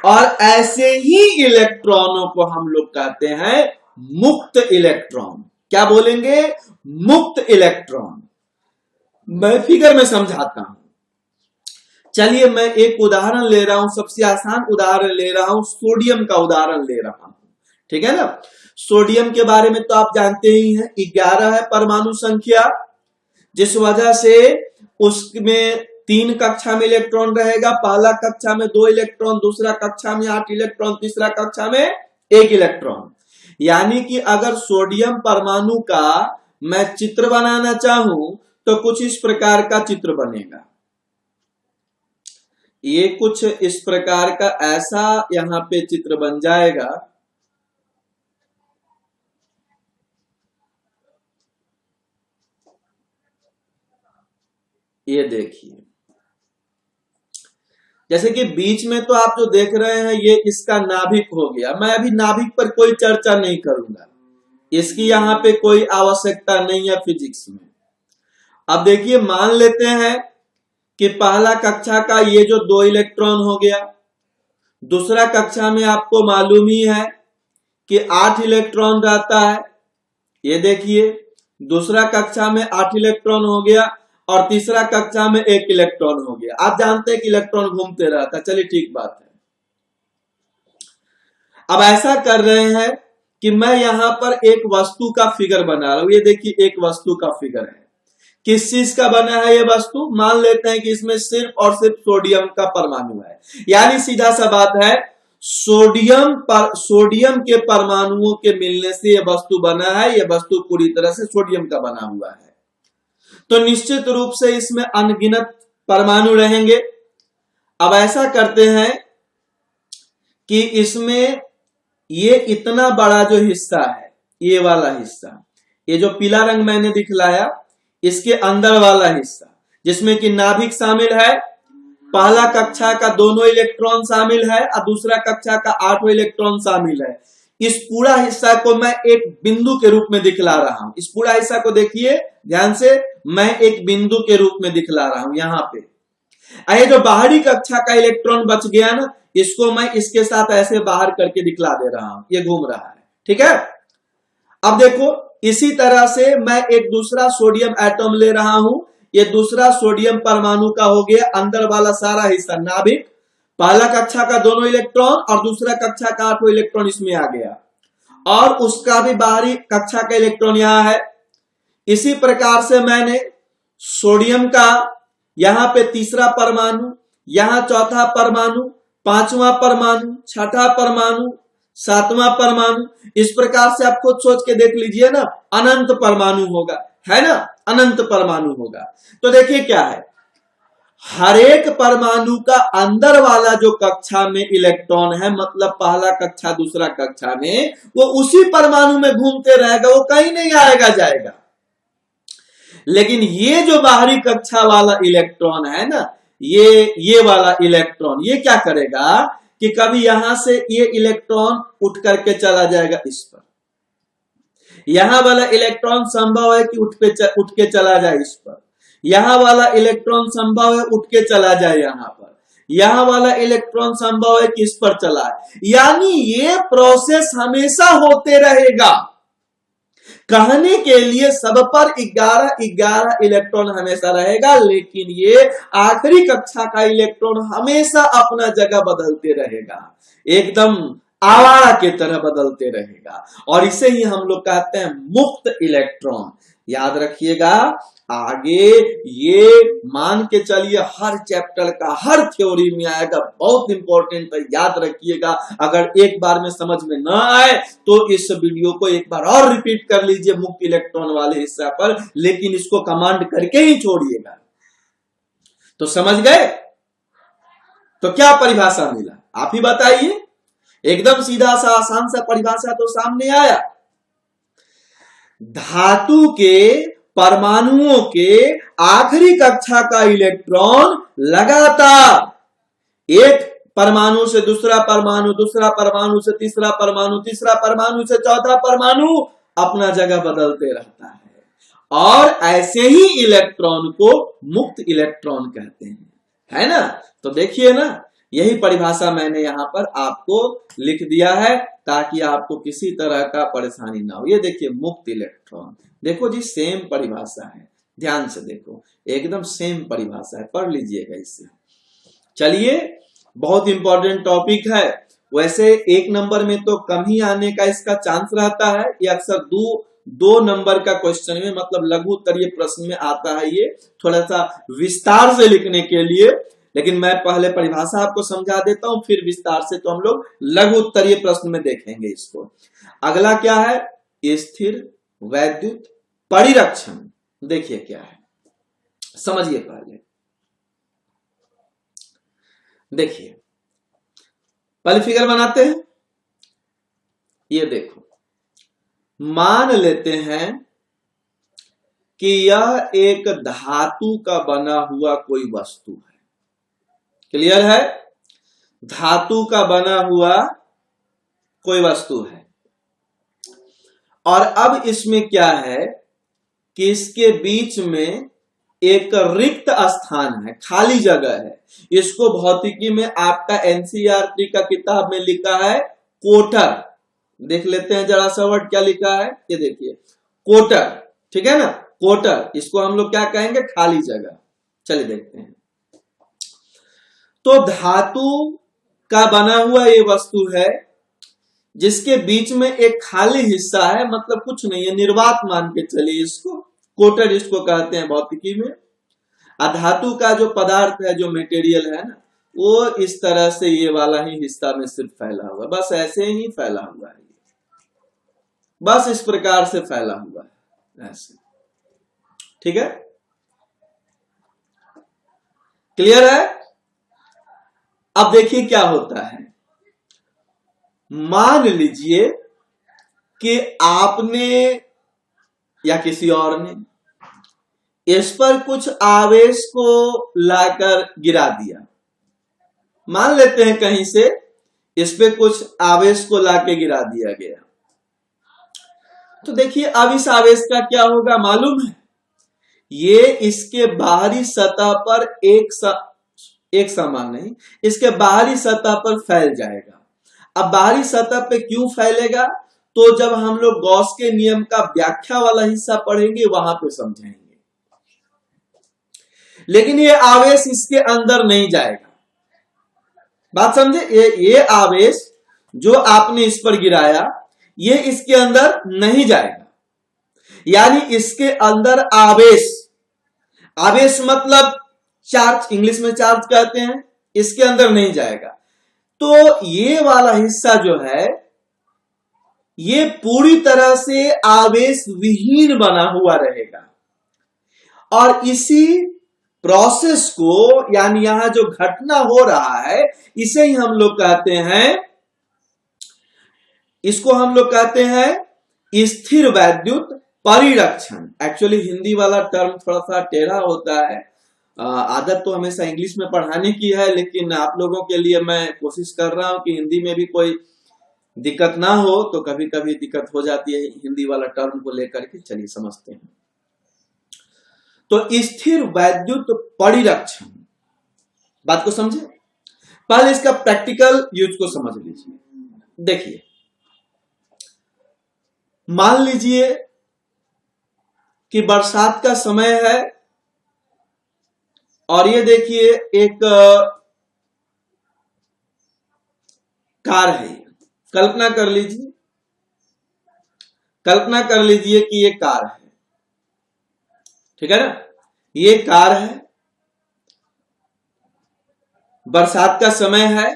और ऐसे ही इलेक्ट्रॉनों को हम लोग कहते हैं मुक्त इलेक्ट्रॉन। क्या बोलेंगे? मुक्त इलेक्ट्रॉन। मैं फिगर में समझाता हूं। चलिए, मैं एक उदाहरण ले रहा हूं, सबसे आसान उदाहरण ले रहा हूं, सोडियम का उदाहरण ले रहा हूं, ठीक है ना। सोडियम के बारे में तो आप जानते ही हैं, 11 है परमाणु संख्या, जिस वजह से उसमें 3 कक्षा में इलेक्ट्रॉन रहेगा। पहला कक्षा में 2 इलेक्ट्रॉन, दूसरा कक्षा में 8 इलेक्ट्रॉन, तीसरा कक्षा में 1 इलेक्ट्रॉन। यानी कि अगर सोडियम परमाणु का मैं चित्र बनाना चाहूं तो कुछ इस प्रकार का चित्र बनेगा। ये कुछ इस प्रकार का ऐसा यहां पे चित्र बन जाएगा। ये देखिए, जैसे कि बीच में तो आप जो देख रहे हैं ये इसका नाभिक हो गया। मैं अभी नाभिक पर कोई चर्चा नहीं करूंगा, इसकी यहां पे कोई आवश्यकता नहीं है फिजिक्स में। अब देखिए, मान लेते हैं कि पहला कक्षा का ये जो 2 इलेक्ट्रॉन हो गया, दूसरा कक्षा में आपको मालूम ही है कि 8 इलेक्ट्रॉन रहता है। ये देखिए, दूसरा कक्षा में 8 इलेक्ट्रॉन हो गया और तीसरा कक्षा में 1 इलेक्ट्रॉन हो गया। आप जानते हैं कि इलेक्ट्रॉन घूमते रहता है। चलिए, ठीक बात है। अब ऐसा कर रहे हैं कि मैं यहां पर एक वस्तु का फिगर बना रहा हूं। ये देखिए, एक वस्तु का फिगर है। किस चीज का बना है ये वस्तु? मान लेते हैं कि इसमें सिर्फ और सिर्फ सोडियम का परमाणु है। यानी सीधा सा बात है, सोडियम के परमाणुओं के मिलने से ये वस्तु बना है। ये वस्तु पूरी तरह से सोडियम का बना हुआ है, तो निश्चित रूप से इसमें अनगिनत परमाणु रहेंगे। अब ऐसा करते हैं कि इसमें ये इतना बड़ा जो हिस्सा है, ये वाला हिस्सा, ये जो पीला रंग मैंने दिखलाया, इसके अंदर वाला हिस्सा जिसमें कि नाभिक शामिल है, पहला कक्षा का दोनों इलेक्ट्रॉन शामिल है और दूसरा कक्षा का 8वां इलेक्ट्रॉन शामिल है। इस पूरा हिस्सा को मैं एक बिंदु के रूप में दिखला रहा हूं। इस पूरा हिस्सा को देखिए ध्यान से, मैं एक बिंदु के रूप में दिखला रहा हूं यहां पे। ये जो बाहरी कक्षा का इलेक्ट्रॉन बच गया ना, इसको मैं इसके साथ ऐसे बाहर करके दिखला दे रहा हूं, ये घूम रहा है, ठीक है। अब देखो, इसी तरह से मैं एक दूसरा सोडियम एटम ले रहा हूं। ये दूसरा सोडियम परमाणु का हो गया अंदर वाला सारा हिस्सा, नाभिक, पहला कक्षा का दोनों इलेक्ट्रॉन और दूसरा कक्षा का 8वां इलेक्ट्रॉन इसमें आ गया, और उसका भी बाहरी कक्षा का इलेक्ट्रॉन यहां है। इसी प्रकार से मैंने सोडियम का यहां पे तीसरा परमाणु, यहां चौथा परमाणु, 5वां परमाणु, 6वां परमाणु, 7वां परमाणु, इस प्रकार से आप खुद सोच के देख लीजिए ना, अनंत परमाणु होगा, है ना, अनंत परमाणु होगा। तो देखिए क्या है, हर एक परमाणु का अंदर वाला जो कक्षा में इलेक्ट्रॉन है, मतलब पहला कक्षा दूसरा कक्षा में, वो उसी परमाणु में घूमते रहेगा, वो कहीं नहीं आएगा जाएगा। लेकिन ये जो बाहरी कक्षा वाला इलेक्ट्रॉन है ना, ये वाला इलेक्ट्रॉन, ये क्या करेगा, कि कभी यहां से ये इलेक्ट्रॉन उठ करके चला जाएगा इस पर, यहां वाला इलेक्ट्रॉन संभव है कि उठ के चला जाए इस पर, यहां वाला इलेक्ट्रॉन संभव है उठ के चला जाए यहां पर, यहां वाला इलेक्ट्रॉन संभव है कि इस पर चला है। यानी ये प्रोसेस हमेशा होते रहेगा। कहने के लिए सब पर 11 इलेक्ट्रॉन हमेशा रहेगा, लेकिन ये आखिरी कक्षा का इलेक्ट्रॉन हमेशा अपना जगह बदलते रहेगा, एकदम आवारा की तरह बदलते रहेगा, और इसे ही हम लोग कहते हैं मुक्त इलेक्ट्रॉन। याद रखिएगा, आगे ये मान के चलिए हर चैप्टर का हर थ्योरी में आएगा, बहुत इंपॉर्टेंट है, याद रखिएगा। अगर एक बार में समझ में ना आए तो इस वीडियो को एक बार और रिपीट कर लीजिए मुक्त इलेक्ट्रॉन वाले हिस्सा पर, लेकिन इसको कमांड करके ही छोड़िएगा। तो समझ गए? तो क्या परिभाषा मिला आप ही बताइए, एकदम सीधा सा आसान सा परिभाषा तो सामने आया। धातु के परमाणुओं के आखिरी कक्षा का इलेक्ट्रॉन लगातार एक परमाणु से दूसरा परमाणु, दूसरा परमाणु से तीसरा परमाणु, तीसरा परमाणु से चौथा परमाणु अपना जगह बदलते रहता है, और ऐसे ही इलेक्ट्रॉन को मुक्त इलेक्ट्रॉन कहते हैं, है ना। तो देखिए ना, यही परिभाषा मैंने यहां पर आपको लिख दिया है ताकि आपको किसी तरह का परेशानी ना हो। ये देखिए मुक्त इलेक्ट्रॉन, देखो जी सेम परिभाषा है, ध्यान से देखो, एकदम सेम परिभाषा है, पढ़ लीजिएगा इससे। चलिए, बहुत इंपॉर्टेंट टॉपिक है। वैसे एक नंबर में तो कम ही आने का इसका चांस रहता है, ये अक्सर दो नंबर का क्वेश्चन में, मतलब लघु उत्तरीय प्रश्न में आता है, ये थोड़ा सा विस्तार से लिखने के लिए। लेकिन मैं पहले परिभाषा आपको समझा देता हूं, फिर विस्तार से तो हम लोग लघु उत्तरीय प्रश्न में देखेंगे इसको। अगला क्या है? स्थिर वैद्युत परिरक्षण। देखिए क्या है, समझिए पहले। देखिए, पहले फिगर बनाते हैं। ये देखो, मान लेते हैं कि यह एक धातु का बना हुआ कोई वस्तु है। क्लियर है? धातु का बना हुआ कोई वस्तु है, और अब इसमें क्या है कि इसके बीच में एक रिक्त स्थान है, खाली जगह है। इसको भौतिकी में आपका एनसीईआरटी का किताब में लिखा है कोटर। देख लेते हैं जरा सा वर्ड क्या लिखा है, ये देखिए कोटर, ठीक है ना, कोटर। इसको हम लोग क्या कहेंगे? खाली जगह। चलिए देखते हैं। तो धातु का बना हुआ ये वस्तु है जिसके बीच में एक खाली हिस्सा है, मतलब कुछ नहीं है, निर्वात मान के चलिए इसको, कोटर इसको कहते हैं भौतिकी में। धातु का जो पदार्थ है, जो मटेरियल है ना, वो इस तरह से ये वाला ही हिस्सा में सिर्फ फैला हुआ है, बस ऐसे ही फैला हुआ है, बस इस प्रकार से फैला हुआ है ऐसे, ठीक है। क्लियर है? अब देखिए क्या होता है। मान लीजिए कि आपने या किसी और ने इस पर कुछ आवेश को लाकर गिरा दिया। मान लेते हैं कहीं से इस पे कुछ आवेश को लाके गिरा दिया गया। तो देखिए अब इस आवेश का क्या होगा मालूम है? ये इसके बाहरी सतह पर एक समान नहीं, इसके बाहरी सतह पर फैल जाएगा। अब बाहरी सतह पे क्यों फैलेगा? तो जब हम लोग गॉस के नियम का व्याख्या वाला हिस्सा पढ़ेंगे वहां पे समझेंगे। लेकिन ये आवेश इसके अंदर नहीं जाएगा, बात समझे? ये आवेश जो आपने इस पर गिराया, ये इसके अंदर नहीं जाएगा। यानी इसके अंदर आवेश, आवेश मतलब चार्ज, इंग्लिश में चार्ज कहते हैं, इसके अंदर नहीं जाएगा। तो ये वाला हिस्सा जो है ये पूरी तरह से आवेश विहीन बना हुआ रहेगा। और इसी प्रोसेस को, यानी यहां जो घटना हो रहा है, इसे ही हम लोग कहते हैं, इसको हम लोग कहते हैं स्थिर वैद्युत परिरक्षण। एक्चुअली हिंदी वाला टर्म थोड़ा सा टेढ़ा होता है, आदत तो हमेशा इंग्लिश में पढ़ाने की है, लेकिन आप लोगों के लिए मैं कोशिश कर रहा हूं कि हिंदी में भी कोई दिक्कत ना हो। तो कभी कभी दिक्कत हो जाती है हिंदी वाला टर्म को लेकर के, चलिए समझते हैं। तो स्थिर वैद्युत परिरक्षण, बात को समझे। पहले इसका प्रैक्टिकल यूज को समझ लीजिए। देखिए, मान लीजिए कि बरसात का समय है और ये देखिए एक कार है। कल्पना कर लीजिए, कल्पना कर लीजिए कि ये कार है, ठीक है ना। ये कार है, बरसात का समय है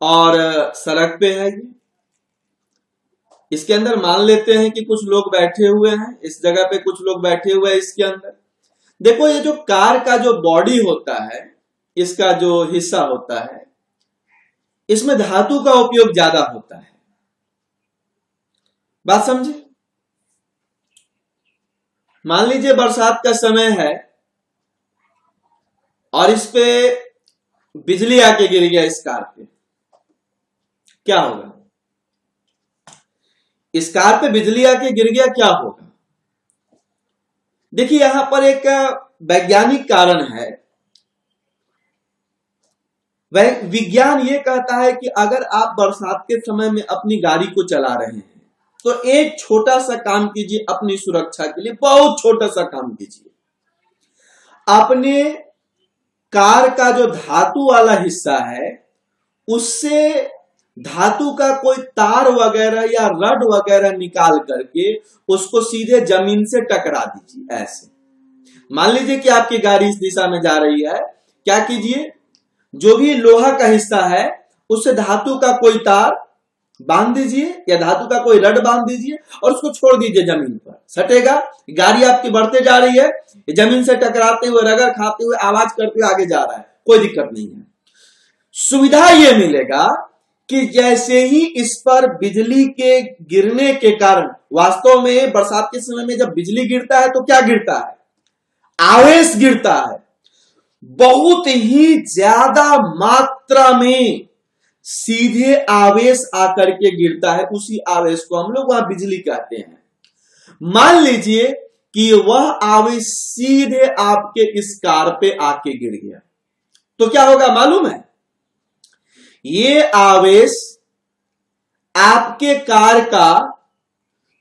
और सड़क पे है। इसके अंदर मान लेते हैं कि कुछ लोग बैठे हुए हैं, इस जगह पे कुछ लोग बैठे हुए हैं। इसके अंदर देखो, ये जो कार का जो बॉडी होता है, इसका जो हिस्सा होता है, इसमें धातु का उपयोग ज्यादा होता है। बात समझे। मान लीजिए बरसात का समय है और इस पे बिजली आके गिर गया इस कार पे, क्या होगा। इस कार पे बिजली आके गिर गया, क्या होगा। देखिए, यहां पर एक वैज्ञानिक कारण है। विज्ञान ये कहता है कि अगर आप बरसात के समय में अपनी गाड़ी को चला रहे हैं तो एक छोटा सा काम कीजिए अपनी सुरक्षा के लिए, बहुत छोटा सा काम कीजिए। अपने कार का जो धातु वाला हिस्सा है, उससे धातु का कोई तार वगैरह या रड वगैरह निकाल करके उसको सीधे जमीन से टकरा दीजिए। ऐसे मान लीजिए कि आपकी गाड़ी इस दिशा में जा रही है, क्या कीजिए, जो भी लोहा का हिस्सा है उससे धातु का कोई तार बांध दीजिए या धातु का कोई रड बांध दीजिए और उसको छोड़ दीजिए जमीन पर। सटेगा, गाड़ी आपकी बढ़ते जा रही है, जमीन से टकराते हुए, रगड़ खाते हुए, आवाज करते हुए आगे जा रहा है, कोई दिक्कत नहीं है। सुविधा यह मिलेगा कि जैसे ही इस पर बिजली के गिरने के कारण, वास्तव में बरसात के समय में जब बिजली गिरता है तो क्या गिरता है, आवेश गिरता है। बहुत ही ज्यादा मात्रा में सीधे आवेश आकर के गिरता है। उसी आवेश को हम लोग वहां बिजली कहते हैं। मान लीजिए कि वह आवेश सीधे आपके इस कार पे आके गिर गया, तो क्या होगा मालूम है। ये आवेश आपके कार का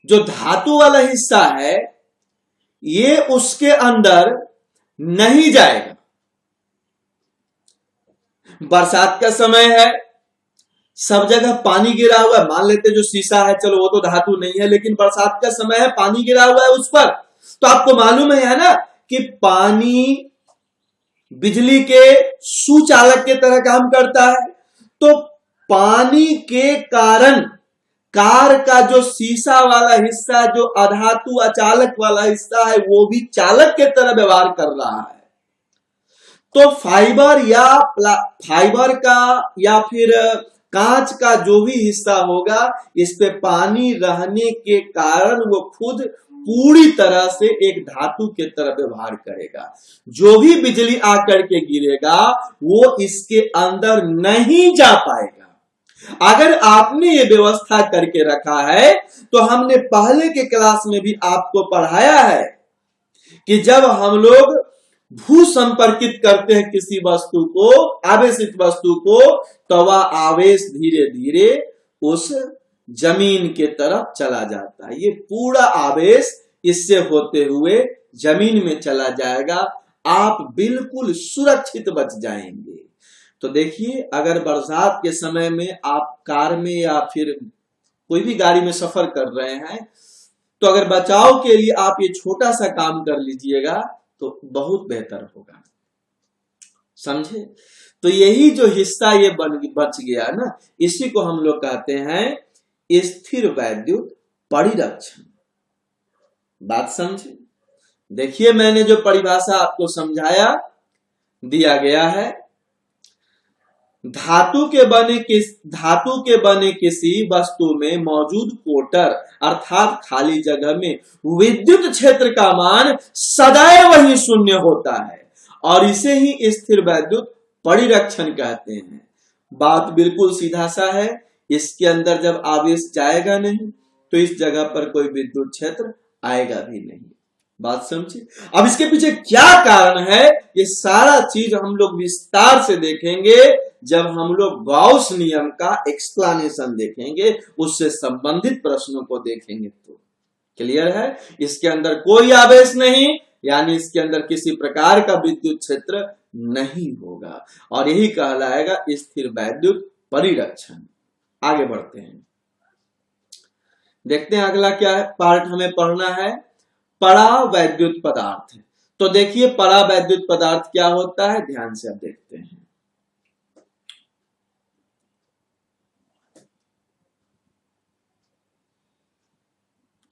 जो धातु वाला हिस्सा है, ये उसके अंदर नहीं जाएगा। बरसात का समय है, सब जगह पानी गिरा हुआ है। मान लेते जो शीशा है, चलो वो तो धातु नहीं है, लेकिन बरसात का समय है, पानी गिरा हुआ है उस पर। तो आपको मालूम है ना कि पानी बिजली के सुचालक के तरह काम करता है। तो पानी के कारण कार का जो शीशा वाला हिस्सा, जो अधातु अचालक वाला हिस्सा है, वो भी चालक के तरह व्यवहार कर रहा है। तो फाइबर का या फिर कांच का जो भी हिस्सा होगा, इस पे पानी रहने के कारण वो खुद पूरी तरह से एक धातु के तरह व्यवहार करेगा। जो भी बिजली आकर के गिरेगा वो इसके अंदर नहीं जा पाएगा। अगर आपने ये व्यवस्था करके रखा है तो हमने पहले के क्लास में भी आपको पढ़ाया है कि जब हम लोग भू संपर्कित करते हैं किसी वस्तु को, आवेशित वस्तु को, तो वह आवेश धीरे धीरे उस जमीन के तरफ चला जाता है। ये पूरा आवेश इससे होते हुए जमीन में चला जाएगा। आप बिल्कुल सुरक्षित बच जाएंगे। तो देखिए, अगर बरसात के समय में आप कार में या फिर कोई भी गाड़ी में सफर कर रहे हैं, तो अगर बचाव के लिए आप ये छोटा सा काम कर लीजिएगा तो बहुत बेहतर होगा। समझे। तो यही जो हिस्सा ये बच गया ना, इसी को हम लोग कहते हैं स्थिर वैद्युत परिरक्षण। बात समझे। देखिए, मैंने जो परिभाषा आपको समझाया दिया गया है, धातु के बने किसी वस्तु में मौजूद कोटर अर्थात खाली जगह में विद्युत क्षेत्र का मान सदैव ही शून्य होता है और इसे ही स्थिर वैद्युत परिरक्षण कहते हैं। बात बिल्कुल सीधा सा है, इसके अंदर जब आवेश जाएगा नहीं तो इस जगह पर कोई विद्युत क्षेत्र आएगा भी नहीं। बात समझे? अब इसके पीछे क्या कारण है, ये सारा चीज हम लोग विस्तार से देखेंगे जब हम लोग गॉस नियम का एक्सप्लेनेशन देखेंगे, उससे संबंधित प्रश्नों को देखेंगे तो क्लियर है। इसके अंदर कोई आवेश नहीं, यानी इसके अंदर किसी प्रकार का विद्युत क्षेत्र नहीं होगा और यही कहलाएगा स्थिर वैद्युत परिरक्षण। आगे बढ़ते हैं, देखते हैं अगला क्या है पार्ट हमें पढ़ना है, परावैद्युत पदार्थ। तो देखिए परावैद्युत पदार्थ क्या होता है, ध्यान से अब देखते हैं।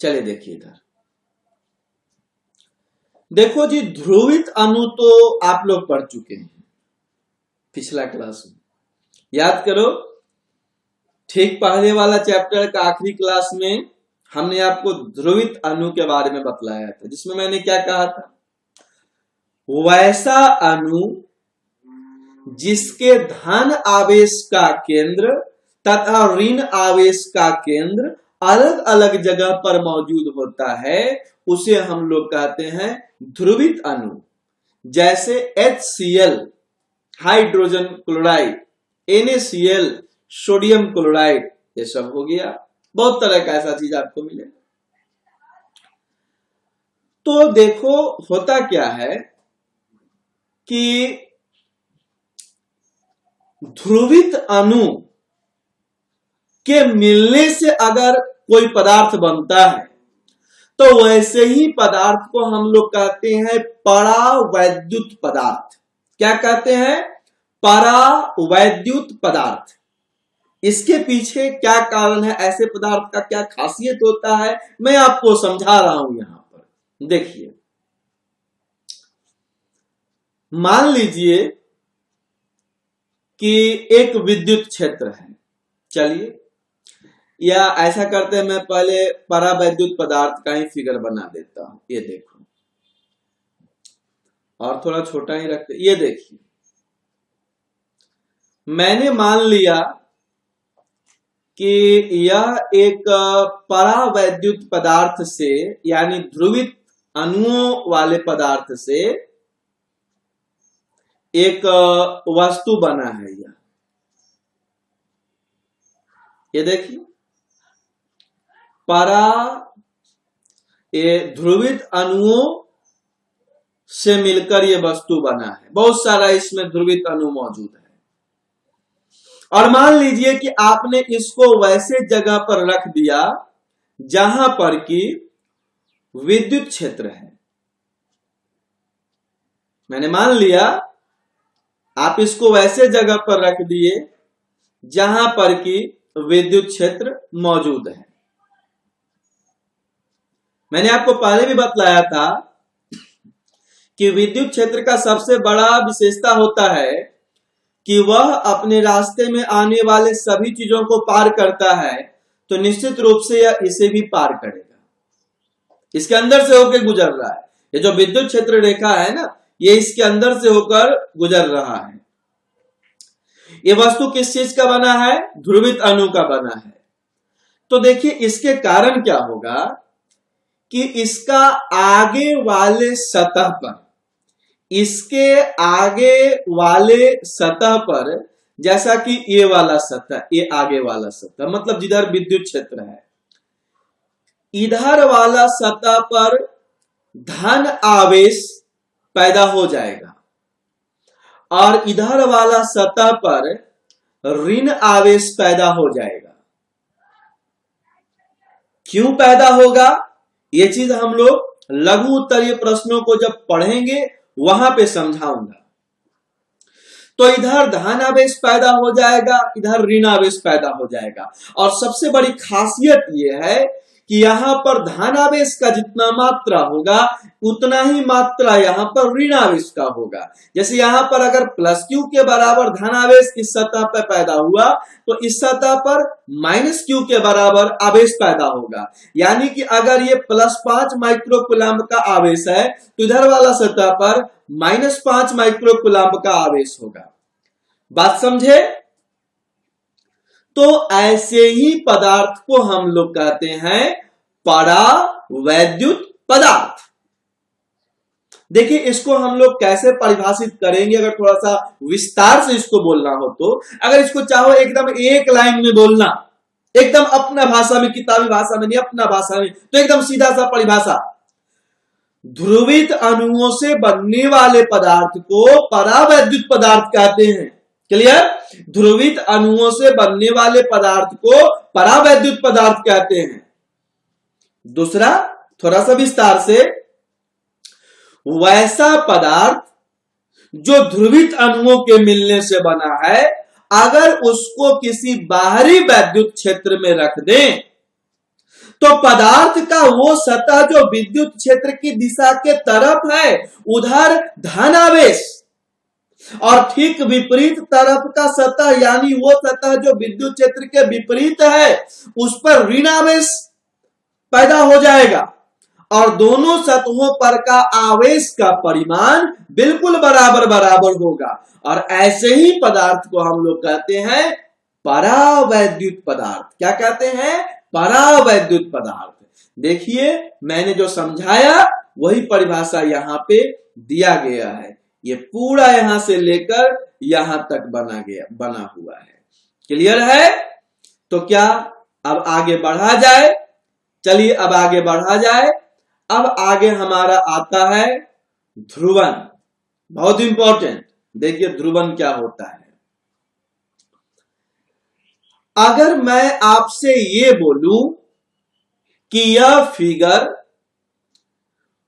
चलिए देखिए इधर, देखो जी ध्रुवित अणु तो आप लोग पढ़ चुके हैं पिछला क्लास में, याद करो। ठीक पहले वाला चैप्टर का आखिरी क्लास में हमने आपको ध्रुवित अणु के बारे में बतलाया था, जिसमें मैंने क्या कहा था, वैसा अणु जिसके धन आवेश का केंद्र तथा ऋण आवेश का केंद्र अलग अलग जगह पर मौजूद होता है, उसे हम लोग कहते हैं ध्रुवित अणु। जैसे HCl hydrogen chloride, NaCl sodium chloride, ये सब हो गया। बहुत तरह का ऐसा चीज आपको मिले। तो देखो होता क्या है कि ध्रुवित अणु के मिलने से अगर कोई पदार्थ बनता है तो वैसे ही पदार्थ को हम लोग कहते हैं परावैद्युत पदार्थ। क्या कहते हैं? परावैद्युत पदार्थ। इसके पीछे क्या कारण है, ऐसे पदार्थ का क्या खासियत होता है, मैं आपको समझा रहा हूं यहां पर। देखिए मान लीजिए कि एक विद्युत क्षेत्र है, चलिए या ऐसा करते हैं, मैं पहले परावैद्युत पदार्थ का ही फिगर बना देता हूं। ये देखो, और थोड़ा छोटा ही रखते, ये देखिए मैंने मान लिया कि यह एक परावैद्युत पदार्थ से यानी ध्रुवित अणुओं वाले पदार्थ से एक वस्तु बना है। ये देखिए ये ध्रुवित अणुओं से मिलकर ये वस्तु बना है, बहुत सारा इसमें ध्रुवित अणु मौजूद है। और मान लीजिए कि आपने इसको वैसे जगह पर रख दिया जहां पर कि विद्युत क्षेत्र है। मैंने मान लिया आप इसको वैसे जगह पर रख दिए जहां पर कि विद्युत क्षेत्र मौजूद है। मैंने आपको पहले भी बतलाया था कि विद्युत क्षेत्र का सबसे बड़ा विशेषता होता है कि वह अपने रास्ते में आने वाले सभी चीजों को पार करता है, तो निश्चित रूप से यह इसे भी पार करेगा, इसके अंदर से होकर गुजर रहा है। ये जो विद्युत क्षेत्र रेखा है ना, ये इसके अंदर से होकर गुजर रहा है। ये वस्तु किस चीज का बना है? ध्रुवित अणु का बना है। तो देखिए इसके कारण क्या होगा कि इसका आगे वाले सतह पर, इसके आगे वाले सतह पर, जैसा कि ये वाला सतह, ये आगे वाला सतह, मतलब जिधर विद्युत क्षेत्र है, इधर वाला सतह पर धन आवेश पैदा हो जाएगा और इधर वाला सतह पर ऋण आवेश पैदा हो जाएगा। क्यों पैदा होगा, ये चीज हम लोग लघु उत्तरीय प्रश्नों को जब पढ़ेंगे वहां पे समझाऊंगा। तो इधर धन आवेश पैदा हो जाएगा, इधर ऋण आवेश पैदा हो जाएगा। और सबसे बड़ी खासियत यह है कि यहां पर धनावेश का जितना मात्रा होगा उतना ही मात्रा यहां पर ऋणावेश का होगा। जैसे यहां पर अगर प्लस क्यू के बराबर धनावेश इस सतह पर पैदा हुआ तो इस सतह पर माइनस क्यू के बराबर आवेश पैदा होगा। यानी कि अगर ये +5 माइक्रोकूलम्ब का आवेश है तो इधर वाला सतह पर -5 माइक्रोकूलम्ब का आवेश होगा। बात समझे? तो ऐसे ही पदार्थ को हम लोग कहते हैं परावैद्युत पदार्थ। देखिए इसको हम लोग कैसे परिभाषित करेंगे, अगर थोड़ा सा विस्तार से इसको बोलना हो तो, अगर इसको चाहो एकदम एक लाइन में बोलना, एकदम अपना भाषा में, किताबी भाषा में नहीं, अपना भाषा में, तो एकदम सीधा सा परिभाषा, ध्रुवित अणुओं से बनने वाले पदार्थ को परावैद्युत पदार्थ कहते हैं। क्लियर? ध्रुवित अणुओं से बनने वाले पदार्थ को परावैद्युत पदार्थ कहते हैं। दूसरा, थोड़ा सा विस्तार से, वैसा पदार्थ जो ध्रुवित अणुओं के मिलने से बना है, अगर उसको किसी बाहरी वैद्युत क्षेत्र में रख दें तो पदार्थ का वो सतह जो विद्युत क्षेत्र की दिशा के तरफ है उधर धनावेश, और ठीक विपरीत तरफ का सतह यानी वो सतह जो विद्युत क्षेत्र के विपरीत है उस पर ऋणावेश पैदा हो जाएगा, और दोनों सतहों पर का आवेश का परिमाण बिल्कुल बराबर बराबर होगा। और ऐसे ही पदार्थ को हम लोग कहते हैं परावैद्युत पदार्थ। क्या कहते हैं? परावैद्युत पदार्थ। देखिए मैंने जो समझाया वही परिभाषा यहां पे दिया गया है। ये पूरा यहां से लेकर यहां तक बना हुआ है। क्लियर है? तो क्या अब आगे बढ़ा जाए? चलिए अब आगे बढ़ा जाए। अब आगे हमारा आता है ध्रुवन। बहुत इंपॉर्टेंट। देखिए ध्रुवन क्या होता है। अगर मैं आपसे ये बोलूं कि यह फिगर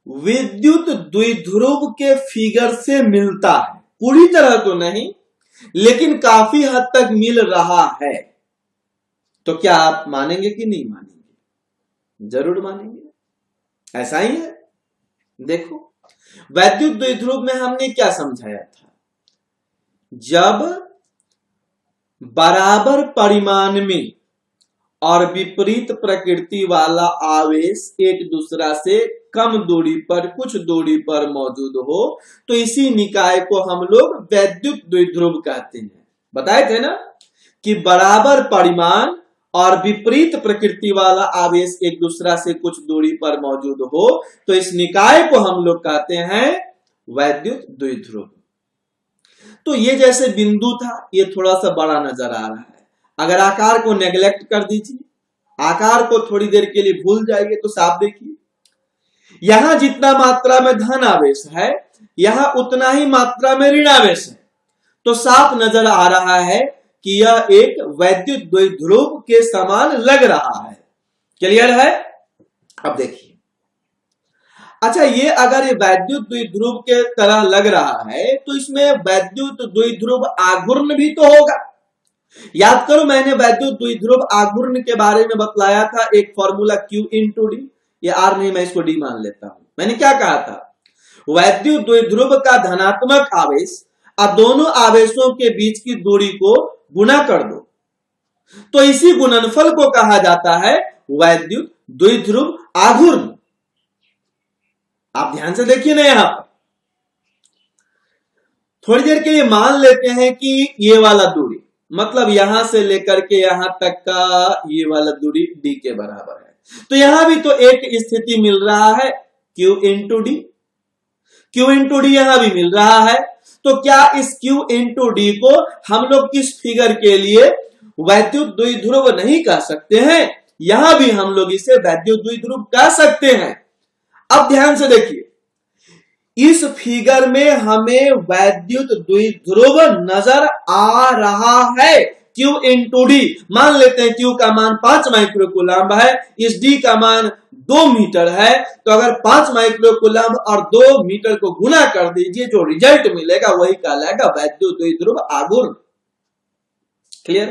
विद्युत द्विध्रुव के फिगर से मिलता है, पूरी तरह तो नहीं लेकिन काफी हद तक मिल रहा है, तो क्या आप मानेंगे कि नहीं मानेंगे? जरूर मानेंगे। ऐसा ही है। देखो वैद्युत द्विध्रुव में हमने क्या समझाया था? जब बराबर परिमाण में और विपरीत प्रकृति वाला आवेश एक दूसरा से कम दूरी पर, कुछ दूरी पर मौजूद हो तो इसी निकाय को हम लोग वैद्युत द्विध्रुव कहते हैं। बताए थे ना कि बराबर परिमाण और विपरीत प्रकृति वाला आवेश एक दूसरा से कुछ दूरी पर मौजूद हो तो इस निकाय को हम लोग कहते हैं वैद्युत द्विध्रुव। तो ये जैसे बिंदु था, ये थोड़ा सा बड़ा नजर आ रहा है। अगर आकार को नेग्लेक्ट कर दीजिए, आकार को थोड़ी देर के लिए भूल जाइए तो साफ देखिए, यहां जितना मात्रा में धन आवेश है यहां उतना ही मात्रा में ऋणावेश है। तो साफ नजर आ रहा है कि यह एक वैद्युत द्विध्रुव के समान लग रहा है। क्लियर है? अब देखिए, अच्छा ये अगर ये वैद्युत द्विध्रुव के तरह लग रहा है तो इसमें वैद्युत द्विध्रुव आघूर्ण भी तो होगा। याद करो मैंने वैद्युत द्विध्रुव आघूर्ण के बारे में बतलाया था, एक फॉर्मूला Q इंटू डी, ये R नहीं मैं इसको D मान लेता हूं। मैंने क्या कहा था? वैद्युत द्विध्रुव का धनात्मक आवेश और दोनों आवेशों के बीच की दूरी को गुणा कर दो तो इसी गुणनफल को कहा जाता है वैद्युत द्विध्रुव आघूर्ण। आप ध्यान से देखिए ना, यहां पर थोड़ी देर के लिए मान लेते हैं कि ये वाला दूरी मतलब यहां से लेकर के यहां तक का ये वाला दूरी d के बराबर है, तो यहां भी तो एक स्थिति मिल रहा है Q into D. Q into D यहां भी मिल रहा है, तो क्या इस Q इंटू डी को हम लोग इस फिगर के लिए वैद्युत द्विध्रुव नहीं कह सकते हैं? यहां भी हम लोग इसे वैद्युत द्विध्रुव कह सकते हैं। अब ध्यान से देखिए, इस फिगर में हमें वैद्युत द्विध्रुव नजर आ रहा है Q इंटू डी। मान लेते हैं Q का मान 5 माइक्रोकूलम्ब है, इस D का मान 2 मीटर है, तो अगर 5 माइक्रोकूलम्ब और 2 मीटर को गुणा कर दीजिए, जो रिजल्ट मिलेगा वही कहलाएगा वैद्युत द्विध्रुव आघूर्ण। क्लियर?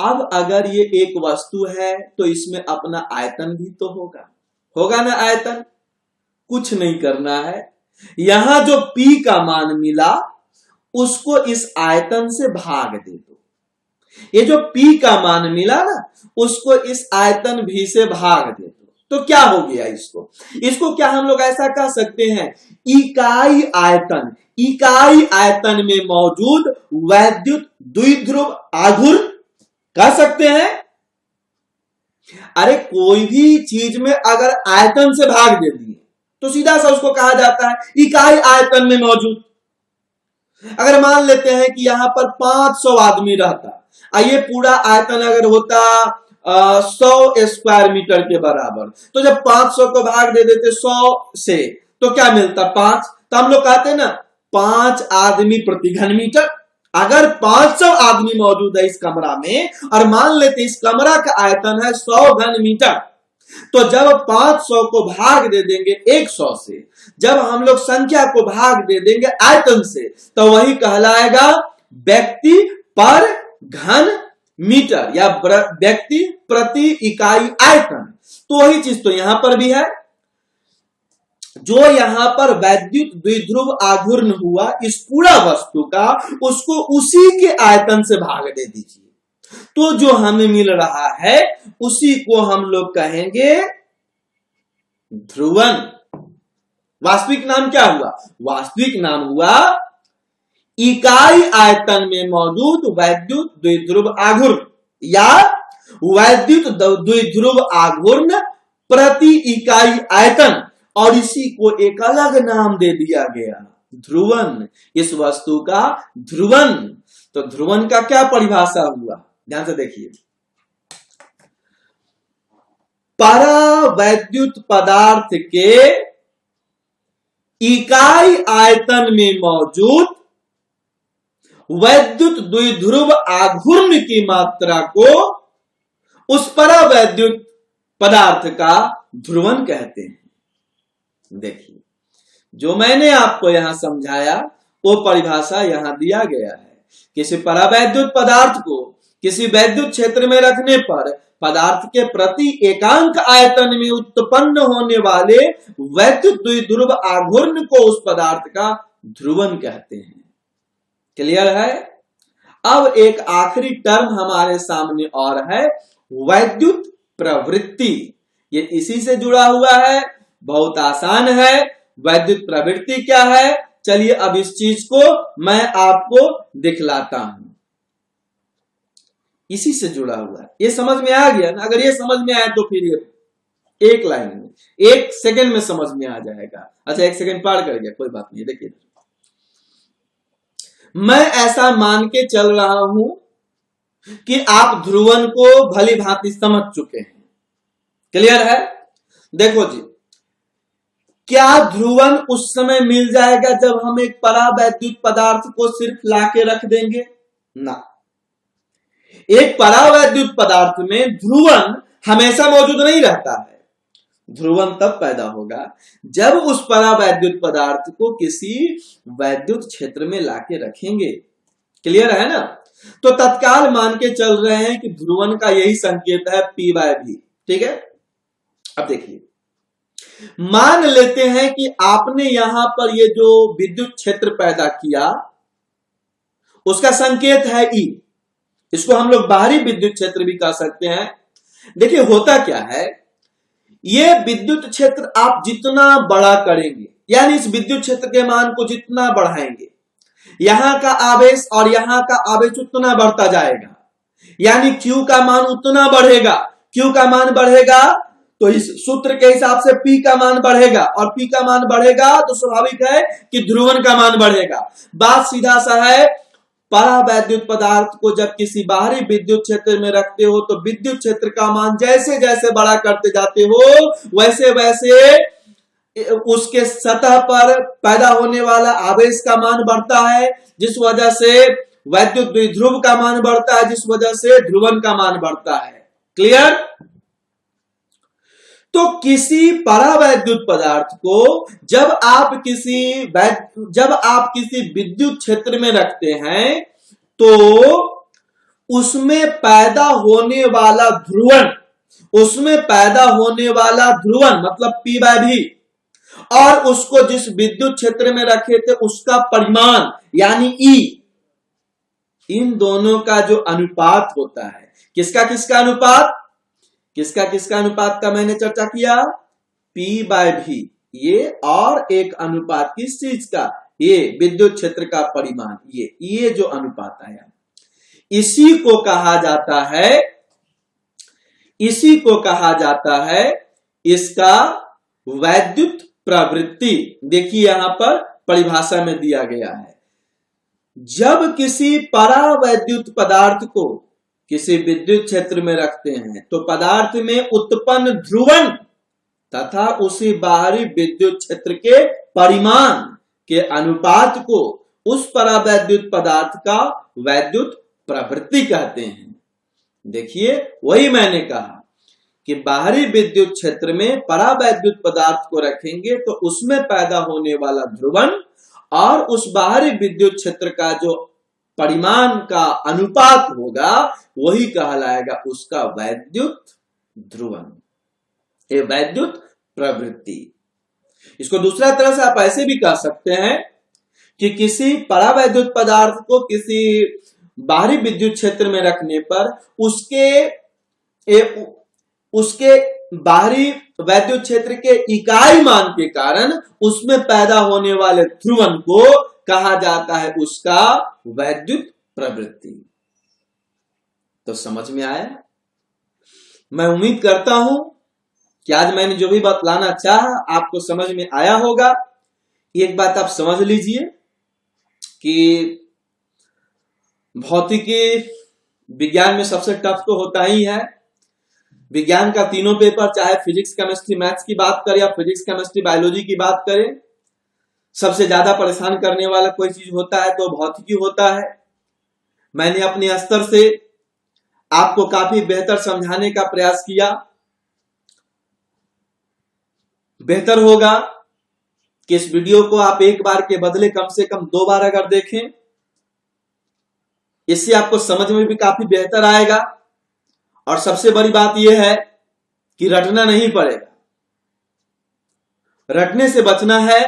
अब अगर ये एक वस्तु है तो इसमें अपना आयतन भी तो होगा, होगा ना आयतन। कुछ नहीं करना है, यहां जो P का मान मिला उसको इस आयतन से भाग दे दो। ये जो P का मान मिला ना उसको इस आयतन V से भाग दे दो, तो क्या हो गया इसको क्या हम लोग ऐसा कह सकते हैं, इकाई आयतन, इकाई आयतन में मौजूद वैद्युत द्विध्रुव आघूर्ण कह सकते हैं। अरे कोई भी चीज में अगर आयतन से भाग दे दिए तो सीधा सा उसको कहा जाता है इकाई आयतन में मौजूद। अगर मान लेते हैं कि यहां पर 500 आदमी रहता, ये पूरा आयतन अगर होता 100 स्क्वायर मीटर के बराबर, तो जब 500 को भाग दे देते 100 से तो क्या मिलता 5, तो हम लोग कहते हैं ना 5 आदमी प्रति घन मीटर। अगर 500 आदमी मौजूद है इस कमरा में और मान लेते इस कमरा का आयतन है 100 घन मीटर, तो जब 500 को भाग दे देंगे 100 से, जब हम लोग संख्या को भाग दे देंगे आयतन से, तो वही कहलाएगा व्यक्ति पर घन मीटर या व्यक्ति प्रति इकाई आयतन। तो वही चीज तो यहां पर भी है, जो यहां पर वैद्युत द्विध्रुव आघूर्ण हुआ इस पूरा वस्तु का, उसको उसी के आयतन से भाग दे दीजिए, तो जो हमें मिल रहा है उसी को हम लोग कहेंगे ध्रुवन। वास्तविक नाम क्या हुआ, वास्तविक नाम हुआ इकाई आयतन में मौजूद वैद्युत द्विध्रुव आघूर्ण या वैद्युत द्विध्रुव आघूर्ण प्रति इकाई आयतन, और इसी को एक अलग नाम दे दिया गया ध्रुवन। इस वस्तु का ध्रुवन। तो ध्रुवन का क्या परिभाषा हुआ, ध्यान से देखिए। परावैद्युत पदार्थ के इकाई आयतन में मौजूद वैद्युत द्विध्रुव आघूर्ण की मात्रा को उस परावैद्युत पदार्थ का ध्रुवन कहते हैं। देखिए, जो मैंने आपको यहां समझाया वो परिभाषा यहां दिया गया है। किसी परावैद्युत पदार्थ को किसी वैद्युत क्षेत्र में रखने पर पदार्थ के प्रति एकांक आयतन में उत्पन्न होने वाले वैद्युत द्विध्रुव आघूर्ण को उस पदार्थ का ध्रुवन कहते हैं। क्लियर है। अब एक आखिरी टर्म हमारे सामने और है वैद्युत प्रवृत्ति। ये इसी से जुड़ा हुआ है, बहुत आसान है। वैद्युत प्रवृत्ति क्या है, चलिए अब इस चीज को मैं आपको दिखलाता हूं। इसी से जुड़ा हुआ है, ये समझ में आ गया ना। अगर ये समझ में आया तो फिर ये एक लाइन में 1 सेकंड में समझ में आ जाएगा। अच्छा 1 सेकंड पार कर गया, कोई बात नहीं। देखिए, मैं ऐसा मान के चल रहा हूं कि आप ध्रुवन को भली भांति समझ चुके हैं। क्लियर है। देखो जी, क्या ध्रुवन उस समय मिल जाएगा जब हम एक परावैद्युत पदार्थ को सिर्फ लाके रख देंगे ना। एक परावैद्युत पदार्थ में ध्रुवन हमेशा मौजूद नहीं रहता है। ध्रुवन तब पैदा होगा जब उस परावैद्युत पदार्थ को किसी वैद्युत क्षेत्र में लाके रखेंगे। क्लियर है ना। तो तत्काल मान के चल रहे हैं कि ध्रुवन का यही संकेत है P/V। ठीक है। अब देखिए, मान लेते हैं कि आपने यहां पर ये जो विद्युत क्षेत्र पैदा किया उसका संकेत है E। इसको हम लोग बाहरी विद्युत क्षेत्र भी कह सकते हैं। देखिए होता क्या है, ये विद्युत क्षेत्र आप जितना बड़ा करेंगे, यानी इस विद्युत क्षेत्र के मान को जितना बढ़ाएंगे, यहां का आवेश और यहां का आवेश उतना बढ़ता जाएगा, यानी Q का मान उतना बढ़ेगा। Q का मान बढ़ेगा तो इस सूत्र के हिसाब से P का मान बढ़ेगा, और P का मान बढ़ेगा तो स्वाभाविक है कि ध्रुवन का मान बढ़ेगा। बात सीधा सा है, परावैद्युत पदार्थ को जब किसी बाहरी विद्युत क्षेत्र में रखते हो तो विद्युत क्षेत्र का मान जैसे जैसे बड़ा करते जाते हो वैसे वैसे उसके सतह पर पैदा होने वाला आवेश का मान बढ़ता है, जिस वजह से वैद्युत द्विध्रुव का मान बढ़ता है, जिस वजह से ध्रुवन का मान बढ़ता है। क्लियर। तो किसी परावैद्युत पदार्थ को जब आप किसी विद्युत क्षेत्र में रखते हैं तो उसमें पैदा होने वाला ध्रुवण मतलब P/V और उसको जिस विद्युत क्षेत्र में रखे थे उसका परिमाण यानी E, इन दोनों का जो अनुपात होता है, किसका किसका अनुपात का मैंने चर्चा किया, P/V, ये और एक अनुपात किस चीज का, ये विद्युत क्षेत्र का परिमाण, ये जो अनुपात आया, इसी को कहा जाता है इसका वैद्युत प्रवृत्ति। देखिए यहां पर परिभाषा में दिया गया है, जब किसी परावैद्युत पदार्थ को किसी विद्युत क्षेत्र में रखते हैं तो पदार्थ में उत्पन्न ध्रुवण तथा उसी बाहरी विद्युत क्षेत्र के परिमाण के अनुपात को उस परावैद्युत पदार्थ का वैद्युत प्रवृत्ति कहते हैं। देखिए वही मैंने कहा कि बाहरी विद्युत क्षेत्र में परावैद्युत पदार्थ को रखेंगे तो उसमें पैदा होने वाला ध्रुवण और उस बाहरी विद्युत क्षेत्र का जो परिमाण का अनुपात होगा वही कहलाएगा उसका वैद्युत ध्रुवण, ये वैद्युत प्रवृत्ति। इसको दूसरा तरह से आप ऐसे भी कह सकते हैं कि किसी परावैद्युत पदार्थ को किसी बाहरी विद्युत क्षेत्र में रखने पर उसके बाहरी वैद्युत क्षेत्र के इकाई मान के कारण उसमें पैदा होने वाले ध्रुवण को कहा जाता है उसका वैद्युत प्रवृत्ति। तो समझ में आया? मैं उम्मीद करता हूं कि आज मैंने जो भी बतलाना चाहा आपको समझ में आया होगा। एक बात आप समझ लीजिए कि भौतिकी विज्ञान में सबसे टफ तो होता ही है। विज्ञान का तीनों पेपर, चाहे फिजिक्स केमिस्ट्री मैथ्स की बात करें या फिजिक्स केमिस्ट्री बायोलॉजी की बात करें, सबसे ज्यादा परेशान करने वाला कोई चीज होता है तो भौतिकी होता है। मैंने अपने स्तर से आपको काफी बेहतर समझाने का प्रयास किया। बेहतर होगा कि इस वीडियो को आप एक बार के बदले कम से कम 2 बार अगर देखें, इससे आपको समझ में भी काफी बेहतर आएगा। और सबसे बड़ी बात यह है कि रटना नहीं पड़ेगा, रटने से बचना है।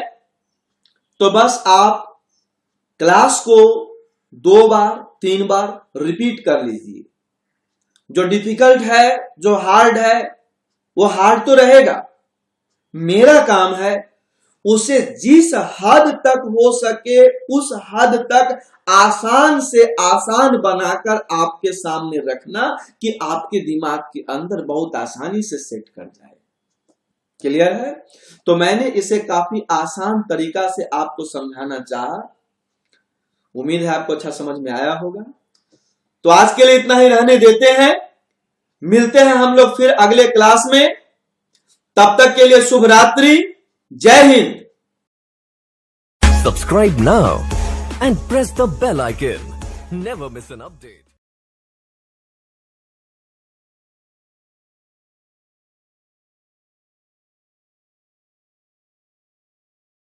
तो बस आप क्लास को 2 बार 3 बार रिपीट कर लीजिए। जो डिफिकल्ट है, जो हार्ड है, वो हार्ड तो रहेगा। मेरा काम है उसे जिस हद तक हो सके उस हद तक आसान से आसान बनाकर आपके सामने रखना कि आपके दिमाग के अंदर बहुत आसानी से सेट कर जाए। क्लियर है? तो मैंने इसे काफी आसान तरीका से आपको समझाना चाहा। उम्मीद है आपको अच्छा समझ में आया होगा। तो आज के लिए इतना ही रहने देते हैं, मिलते हैं हम लोग फिर अगले क्लास में। तब तक के लिए शुभ रात्रि, जय Hind. Subscribe now and press the bell icon. Never miss an update.